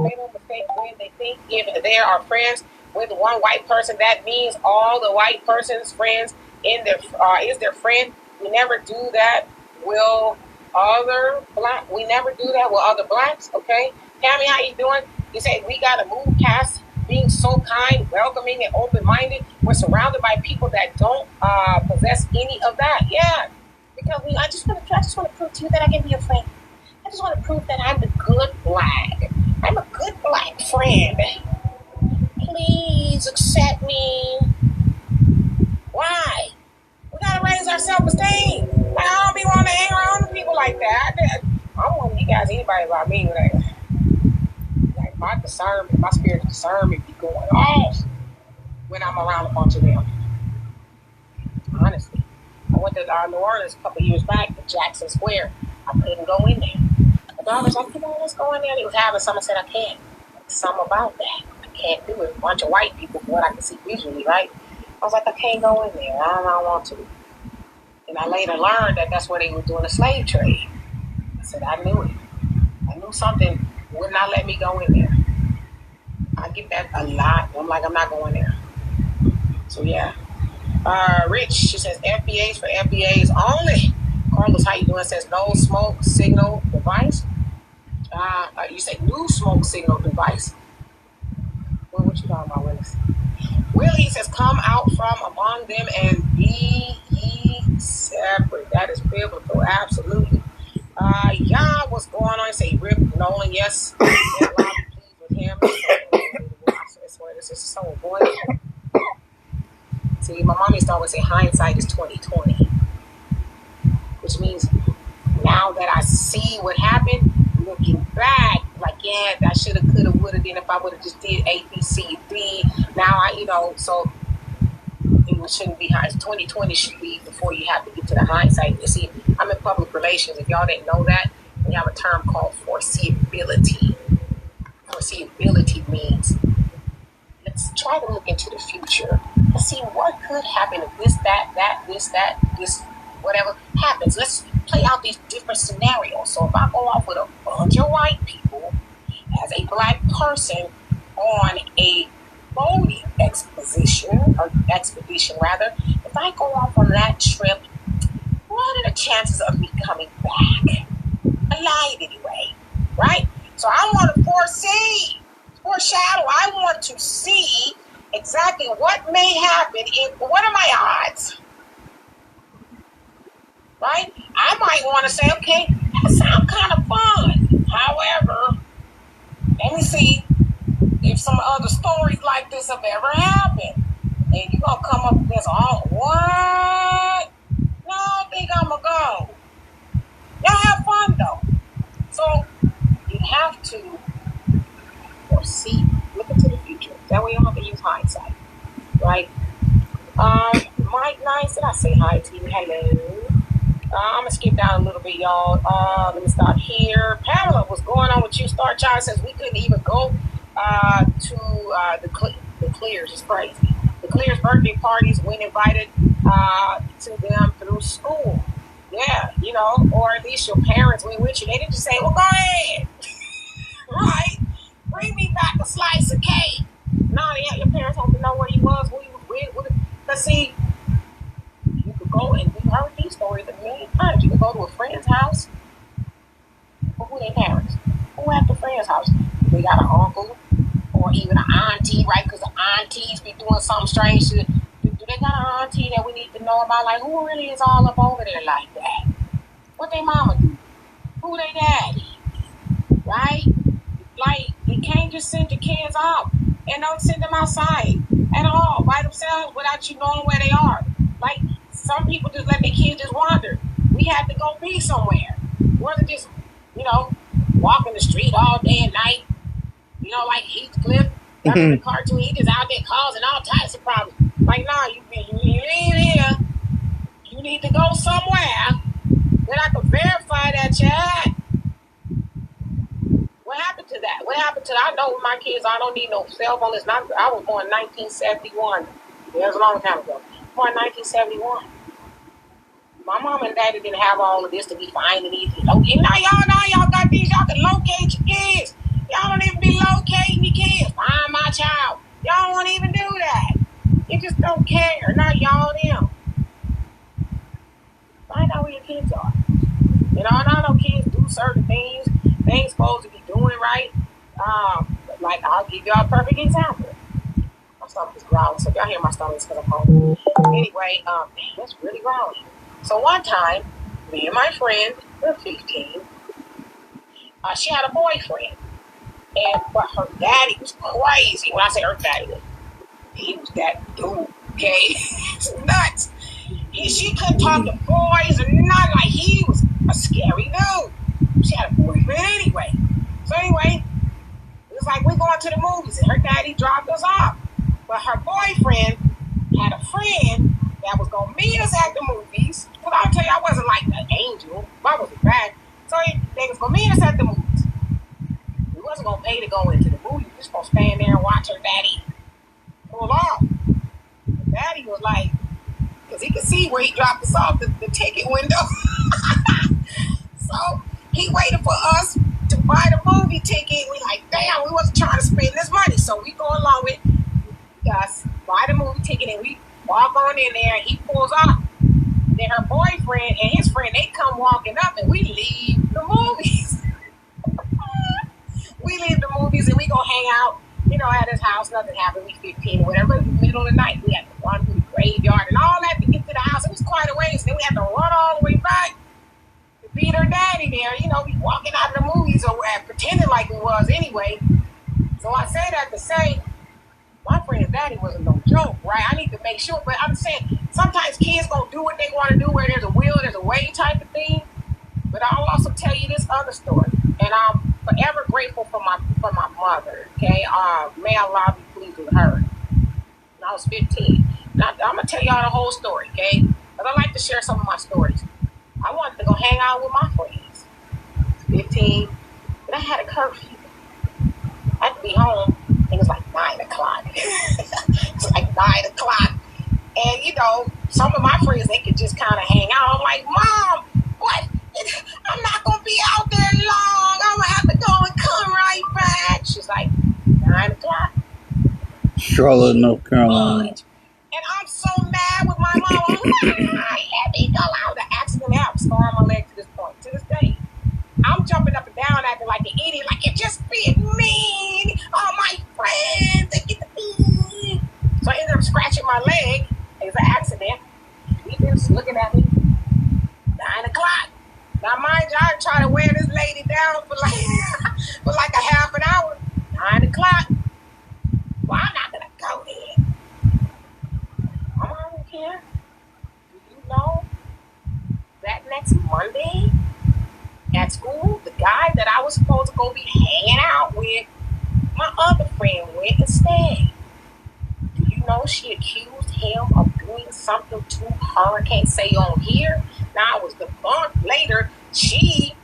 fatal mistake when they think if they are friends with one white person, that means all the white person's friends in their is their friend. We never do that. We never do that with other blacks. Okay, Tammy, how you doing? You say we gotta move past being so kind, welcoming, and open-minded. We're surrounded by people that don't possess any of that. Yeah, because I just want to prove to you that I can be a friend. I just want to prove that I'm a good black. I'm a good black friend. Please accept me. Why? We gotta raise our self-esteem. Like, I don't be wanting to hang around with people like that. I don't want you guys anybody about me. Like my discernment, my spiritual discernment be going off when I'm around a bunch of them. Honestly. I went to New Orleans a couple years back to Jackson Square. I couldn't go in there. The dog was like, come on, let's go in there. He was having something, said I can't. Something about that. I can't do it. A bunch of white people, from what I can see visually, right? I was like, I can't go in there. I don't want to. And I later learned that that's where they were doing the slave trade. I said, I knew it. I knew something would not let me go in there. I get that a lot. I'm like, I'm not going there. So, yeah. Rich, she says, FBAs for FBAs only. Carlos, how you doing? Says, no smoke signal device. You say, new smoke signal device. Well, what you talking about, Willis? Willie says, come out from among them and be ye separate. That is biblical, absolutely. Yeah, what's going on? Say, Rip Nolan, yes. Robbie, please with him. I swear, this is so avoidable. See, my mom used to always say, hindsight is 20/20, which means now that I see what happened, looking back, like, yeah, I should have, could have, would have, then if I would have just did A, B, C, D. Now so it shouldn't be hindsight. 20/20 should be before you have to get to the hindsight. You see, I'm in public relations. If y'all didn't know that, we have a term called foreseeability. Foreseeability means let's try to look into the future. Let's see what could happen if this, this, whatever happens. Let's play out these different scenarios. So if I go off with a bunch of white people as a black person on a boating expedition, if I go off on that trip, what are the chances of me coming back alive anyway, right? So I want to foreshadow. I want to see exactly what may happen. What are my odds? Right? I might want to say, okay, that sounds kind of fun. However, let me see if some other stories like this have ever happened. And you're going to come up against, what? No, I think I'm going to go. Y'all have fun, though. So, you have to foresee, look into the future. That way you don't have to use hindsight. Right? Mike Nice, did I say hi to you? Hello. I'm going to skip down a little bit, y'all. Let me start here. Pamela, what's going on with you? Star Child says we couldn't even go to the Clears. It's crazy. The Clears birthday parties when invited to them through school. Yeah, or at least your parents went with you. They didn't just say, well, go ahead. Right? Bring me back a slice of cake. No, yeah, your parents have to know where you was, who you was with. Because, see, you could go, and we've heard these stories a million times. You could go to a friend's house. Well, who their parents? Who at the friend's house? They got an uncle or even an auntie, right? Because the aunties be doing something strange. Do they got an auntie that we need to know about? Like, who really is all up over there like that? What they mama do? Who they daddy? Right? Like, you can't just send your kids off and don't send them outside at all by themselves without you knowing where they are. Like, some people just let their kids just wander. We had to go be somewhere. Wasn't just, walking the street all day and night. Like Heathcliff, the cartoon, he just out there causing all types of problems. Like, nah, you leave here. You need to go somewhere that I can verify that you're at. What happened to that? I know with my kids, I don't need no cell phone. I was born in 1971. It was a long time ago. born 1971. My mom and daddy didn't have all of this to be finding these. Y'all got these. Y'all can locate your kids. Y'all don't even be locating your kids. Find my child. Y'all won't even do that. You just don't care. Not y'all, them. Find out where your kids are. You know, and I know kids do certain things they ain't supposed to be doing right. Like, I'll give y'all a perfect example. My stomach is growling, so if y'all hear my stomach, it's because I'm hungry. Anyway, that's really growling. So one time, me and my friend, we were 15, she had a boyfriend. But her daddy was crazy. When I say her daddy, he was that dude, okay? It's nuts. She couldn't talk to boys or not, like he was a scary dude. She had a boyfriend anyway. So anyway, it was like we're going to the movies and her daddy dropped us off. But her boyfriend had a friend that was going to meet us at the movies. Because I'll tell you, I wasn't like an angel. I wasn't bad. So they was going to meet us at the movies. We wasn't going to pay to go into the movie. We was just going to stand there and watch her daddy pull off. Daddy was like, because he could see where he dropped us off the ticket window. So he waited for us to buy the movie ticket. We like, damn, we wasn't trying to spend this money. So we go along with us, buy the movie ticket, and we walk on in there, and he pulls off. Then her boyfriend and his friend, they come walking up, and we leave the movies. We leave the movies, and we go hang out, you know, at his house. Nothing happened. We 15 or whatever. In the middle of the night, we had to run through the graveyard and all that to get to the house. It was quite a ways. Then we had to run all the way back to beat her daddy there. You know, we walking out of the movies or pretending like we was anyway. So I say that to say, my friend's daddy wasn't no joke, right? I need to make sure, but I'm saying sometimes kids gonna do what they want to do, where there's a will, there's a way type of thing. But I'll also tell you this other story, and I'm forever grateful for my mother. Okay, may Allah be pleased with her. When I was 15. Now I'm gonna tell y'all the whole story, okay? Because I like to share some of my stories. I wanted to go hang out with my friends. 15, but I had a curfew. I had to be home. It was like 9 o'clock. It's like 9 o'clock. And, you know, some of my friends, they could just kind of hang out. I'm like, Mom, what? I'm not going to be out there long. I'm going to have to go and come right back. She's like, 9 o'clock. Charlotte, North Carolina. And I'm so mad with my mom. I'm like, let me go out. The accident happened. Scar on my leg to this point, to this day. I'm jumping up and down acting like an idiot, like you're just being mean. All my friends, they get the mean. So I ended up scratching my leg. It was an accident. He was looking at me. 9 o'clock. Now mind you, I tried to wear this lady down for like a half an hour. 9 o'clock. Well, I'm not gonna go there. Mama, I don't care. Do you know that next Monday at school, the guy that I was supposed to go be hanging out with, my other friend went and stayed. Do you know she accused him of doing something to her? I can't say on here. Now it was debunked later. She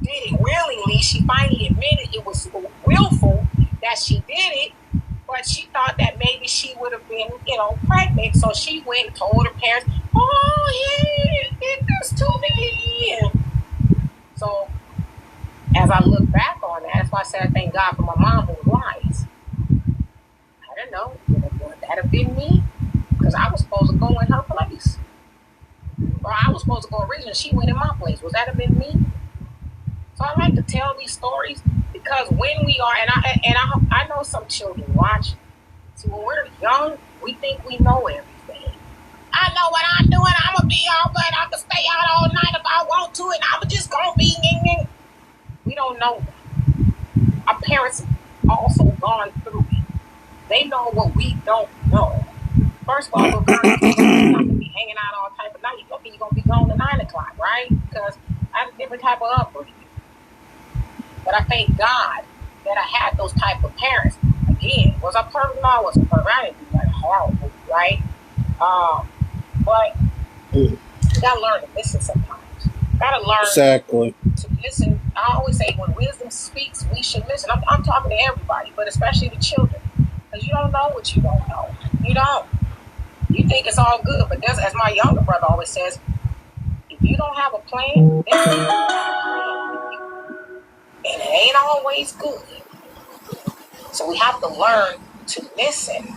did it willingly. She finally admitted it was willful that she did it, but she thought that maybe she would have been, you know, pregnant. So she went and told her parents, oh, he did this to me. So, as I look back on that, that's why I said I thank God for my mom who was wise. I don't know. Would that have been me? Because I was supposed to go in her place. Or I was supposed to go originally. She went in my place. Would that have been me? So I like to tell these stories because when we are, and I know some children watch. See, when we're young, we think we know everything. I know what I'm doing. I'm going to be all good. I can stay out all night if I want to, and I'm just going to be. We don't know that. Our parents also gone through it. They know what we don't know. First of all, we're not going to be hanging out all type of night. You're going to be gone at 9 o'clock, right? Because I have a different type of upbringing. But I thank God that I had those type of parents. Again, was I perfect? No, I wasn't perfect. I didn't do like horrible, right? But you gotta learn to listen sometimes. Gotta learn exactly to listen. I always say when wisdom speaks, we should listen. I'm talking to everybody, but especially the children, because you don't know what you don't know. You You think it's all good, but there's, as my younger brother always says, if you don't have a plan, and it ain't always good. So we have to learn to listen.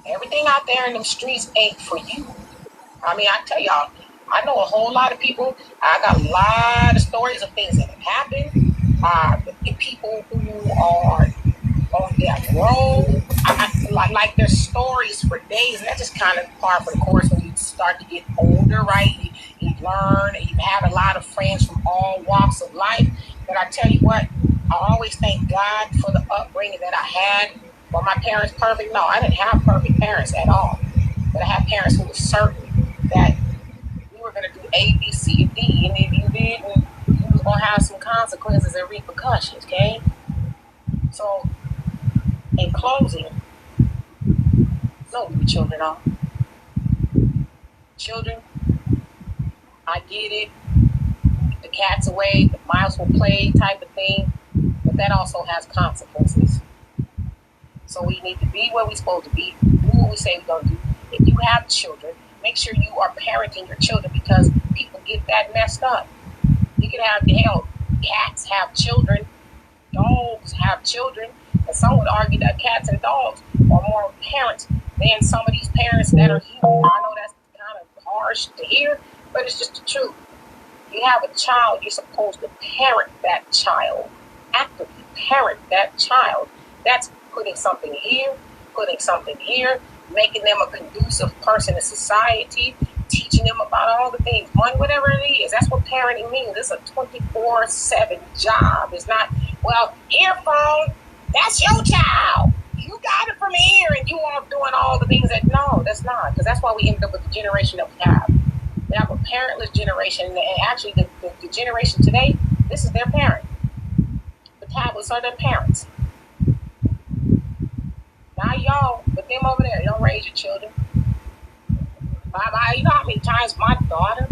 Everything out there in them streets ain't for you. I mean, I tell y'all, I know a whole lot of people. I got a lot of stories of things that have happened. People who are on death row. Like there's stories for days, and that's just kind of par for the course when you start to get older, right? You learn, and you have a lot of friends from all walks of life. But I tell you what, I always thank God for the upbringing that I had. Were my parents perfect? No, I didn't have perfect parents at all. But I had parents who were certain that we were going to do A, B, C, and D, and if you didn't, you was going to have some consequences and repercussions, okay? So, in closing, know who your children are. Children, I get it. The cat's away, the mouse will play type of thing, but that also has consequences. So we need to be where we're supposed to be, do what we say we're going to do. If you have children, make sure you are parenting your children, because people get that messed up. You can have, hell, cats have children, dogs have children, and some would argue that cats and dogs are more parents than some of these parents that are human. I know that's kind of harsh to hear, but it's just the truth. You have a child, you're supposed to parent that child, actively parent that child. That's putting something here, making them a conducive person in society, teaching them about all the things, money, whatever it is. That's what parenting means. It's a 24/7 job. It's not, well, earphone, that's your child. You got it from here, and you are doing all the things that, no, that's not. Because that's why we end up with the generation that we have. We have a parentless generation, and actually the generation today, this is their parent. The tablets are their parents. Now y'all, but them over there, y'all raise your children. You know how many times my daughter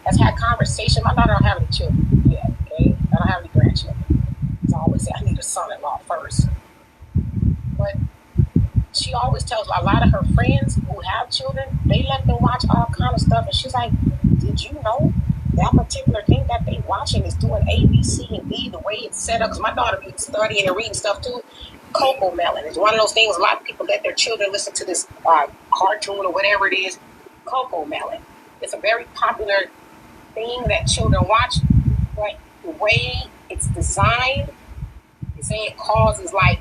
has had conversation. My daughter don't have any children yet, okay? I don't have any grandchildren. So I always say I need a son-in-law first. But she always tells a lot of her friends who have children, they let them watch all kind of stuff. And she's like, did you know that particular thing that they watching is doing A, B, C, and D the way it's set up? Because my daughter be studying and reading stuff too. Cocoa Melon is one of those things a lot of people let their children listen to this cartoon or whatever it is. Cocoa Melon. It's a very popular thing that children watch, but the way it's designed, they say it causes like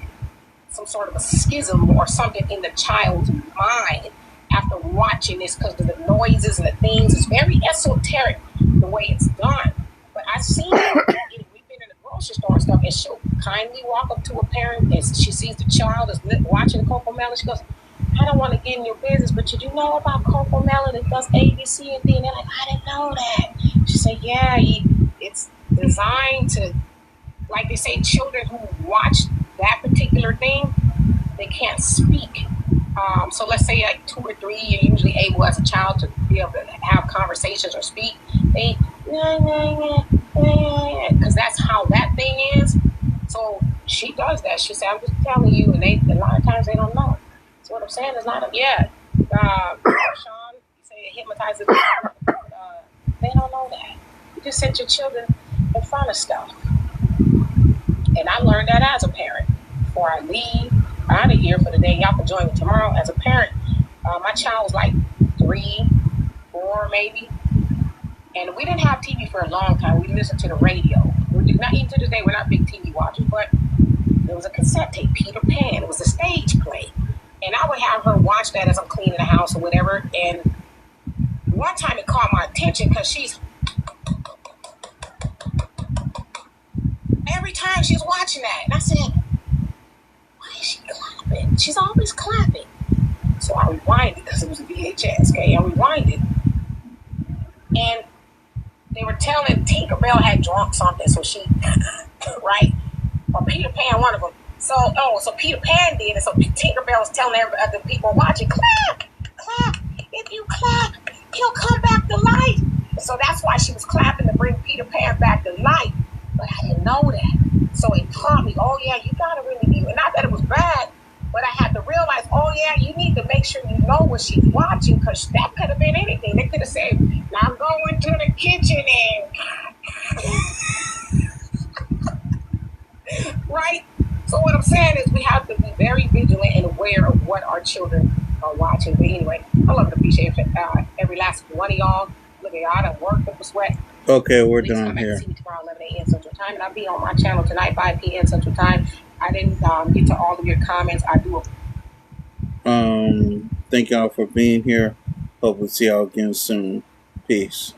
some sort of a schism or something in the child's mind after watching this, because of the noises and the things. It's very esoteric the way it's done. But I've seen it. We've been in the grocery store and stuff, and she'll kindly walk up to a parent and she sees the child is watching the Cocoa Melon. She goes, I don't want to get in your business, but did you know about Cocoa Melon? It does A, B, C, and D. And they're like, I didn't know that. She said, yeah, it's designed to, like they say, children who watch that particular thing, they can't speak. So let's say like 2 or 3, you're usually able as a child to be able to have conversations or speak. They, because that's how that thing is. So she does that. She said, I'm just telling you, and a lot of times they don't know. So what I'm saying is not, Sean, you say it hypnotizes them. They don't know that. You just set your children in front of stuff. And I learned that as a parent. Before I leave out of here for the day, y'all can join me tomorrow. As a parent, my child was like 3, 4 maybe. And we didn't have TV for a long time. We listened to the radio. Not even to this day, we're not big TV watchers, but there was a cassette tape, Peter Pan. It was a stage play. And I would have her watch that as I'm cleaning the house or whatever. And one time it caught my attention because she's... Every time she's watching that. And I said, why is she clapping? She's always clapping. So I rewinded because it was a VHS, okay? I rewinded. And they were telling Tinkerbell had drunk something, so she... right? Or Peter Pan, one of them. So Peter Pan did it. So Tinkerbell was telling other people watching, clap, clap. If you clap, he'll come back to life. So that's why she was clapping to bring Peter Pan back to life. But I didn't know that. So it taught me, oh yeah, you gotta really be, not that it was bad, but I had to realize, oh yeah, you need to make sure you know what she's watching, because that could have been anything. They could have said, now go into the kitchen and right? So what I'm saying is we have to be very vigilant and aware of what our children are watching. But anyway, I love and appreciate every last one of y'all. Look at y'all, I done worked up a sweat. Okay, we're done here. See me tomorrow, 11 a.m. Central Time, and I'll be on my channel tonight, 5 p.m. Central Time. I didn't get to all of your comments. I do. Thank y'all for being here. Hope we'll see y'all again soon. Peace.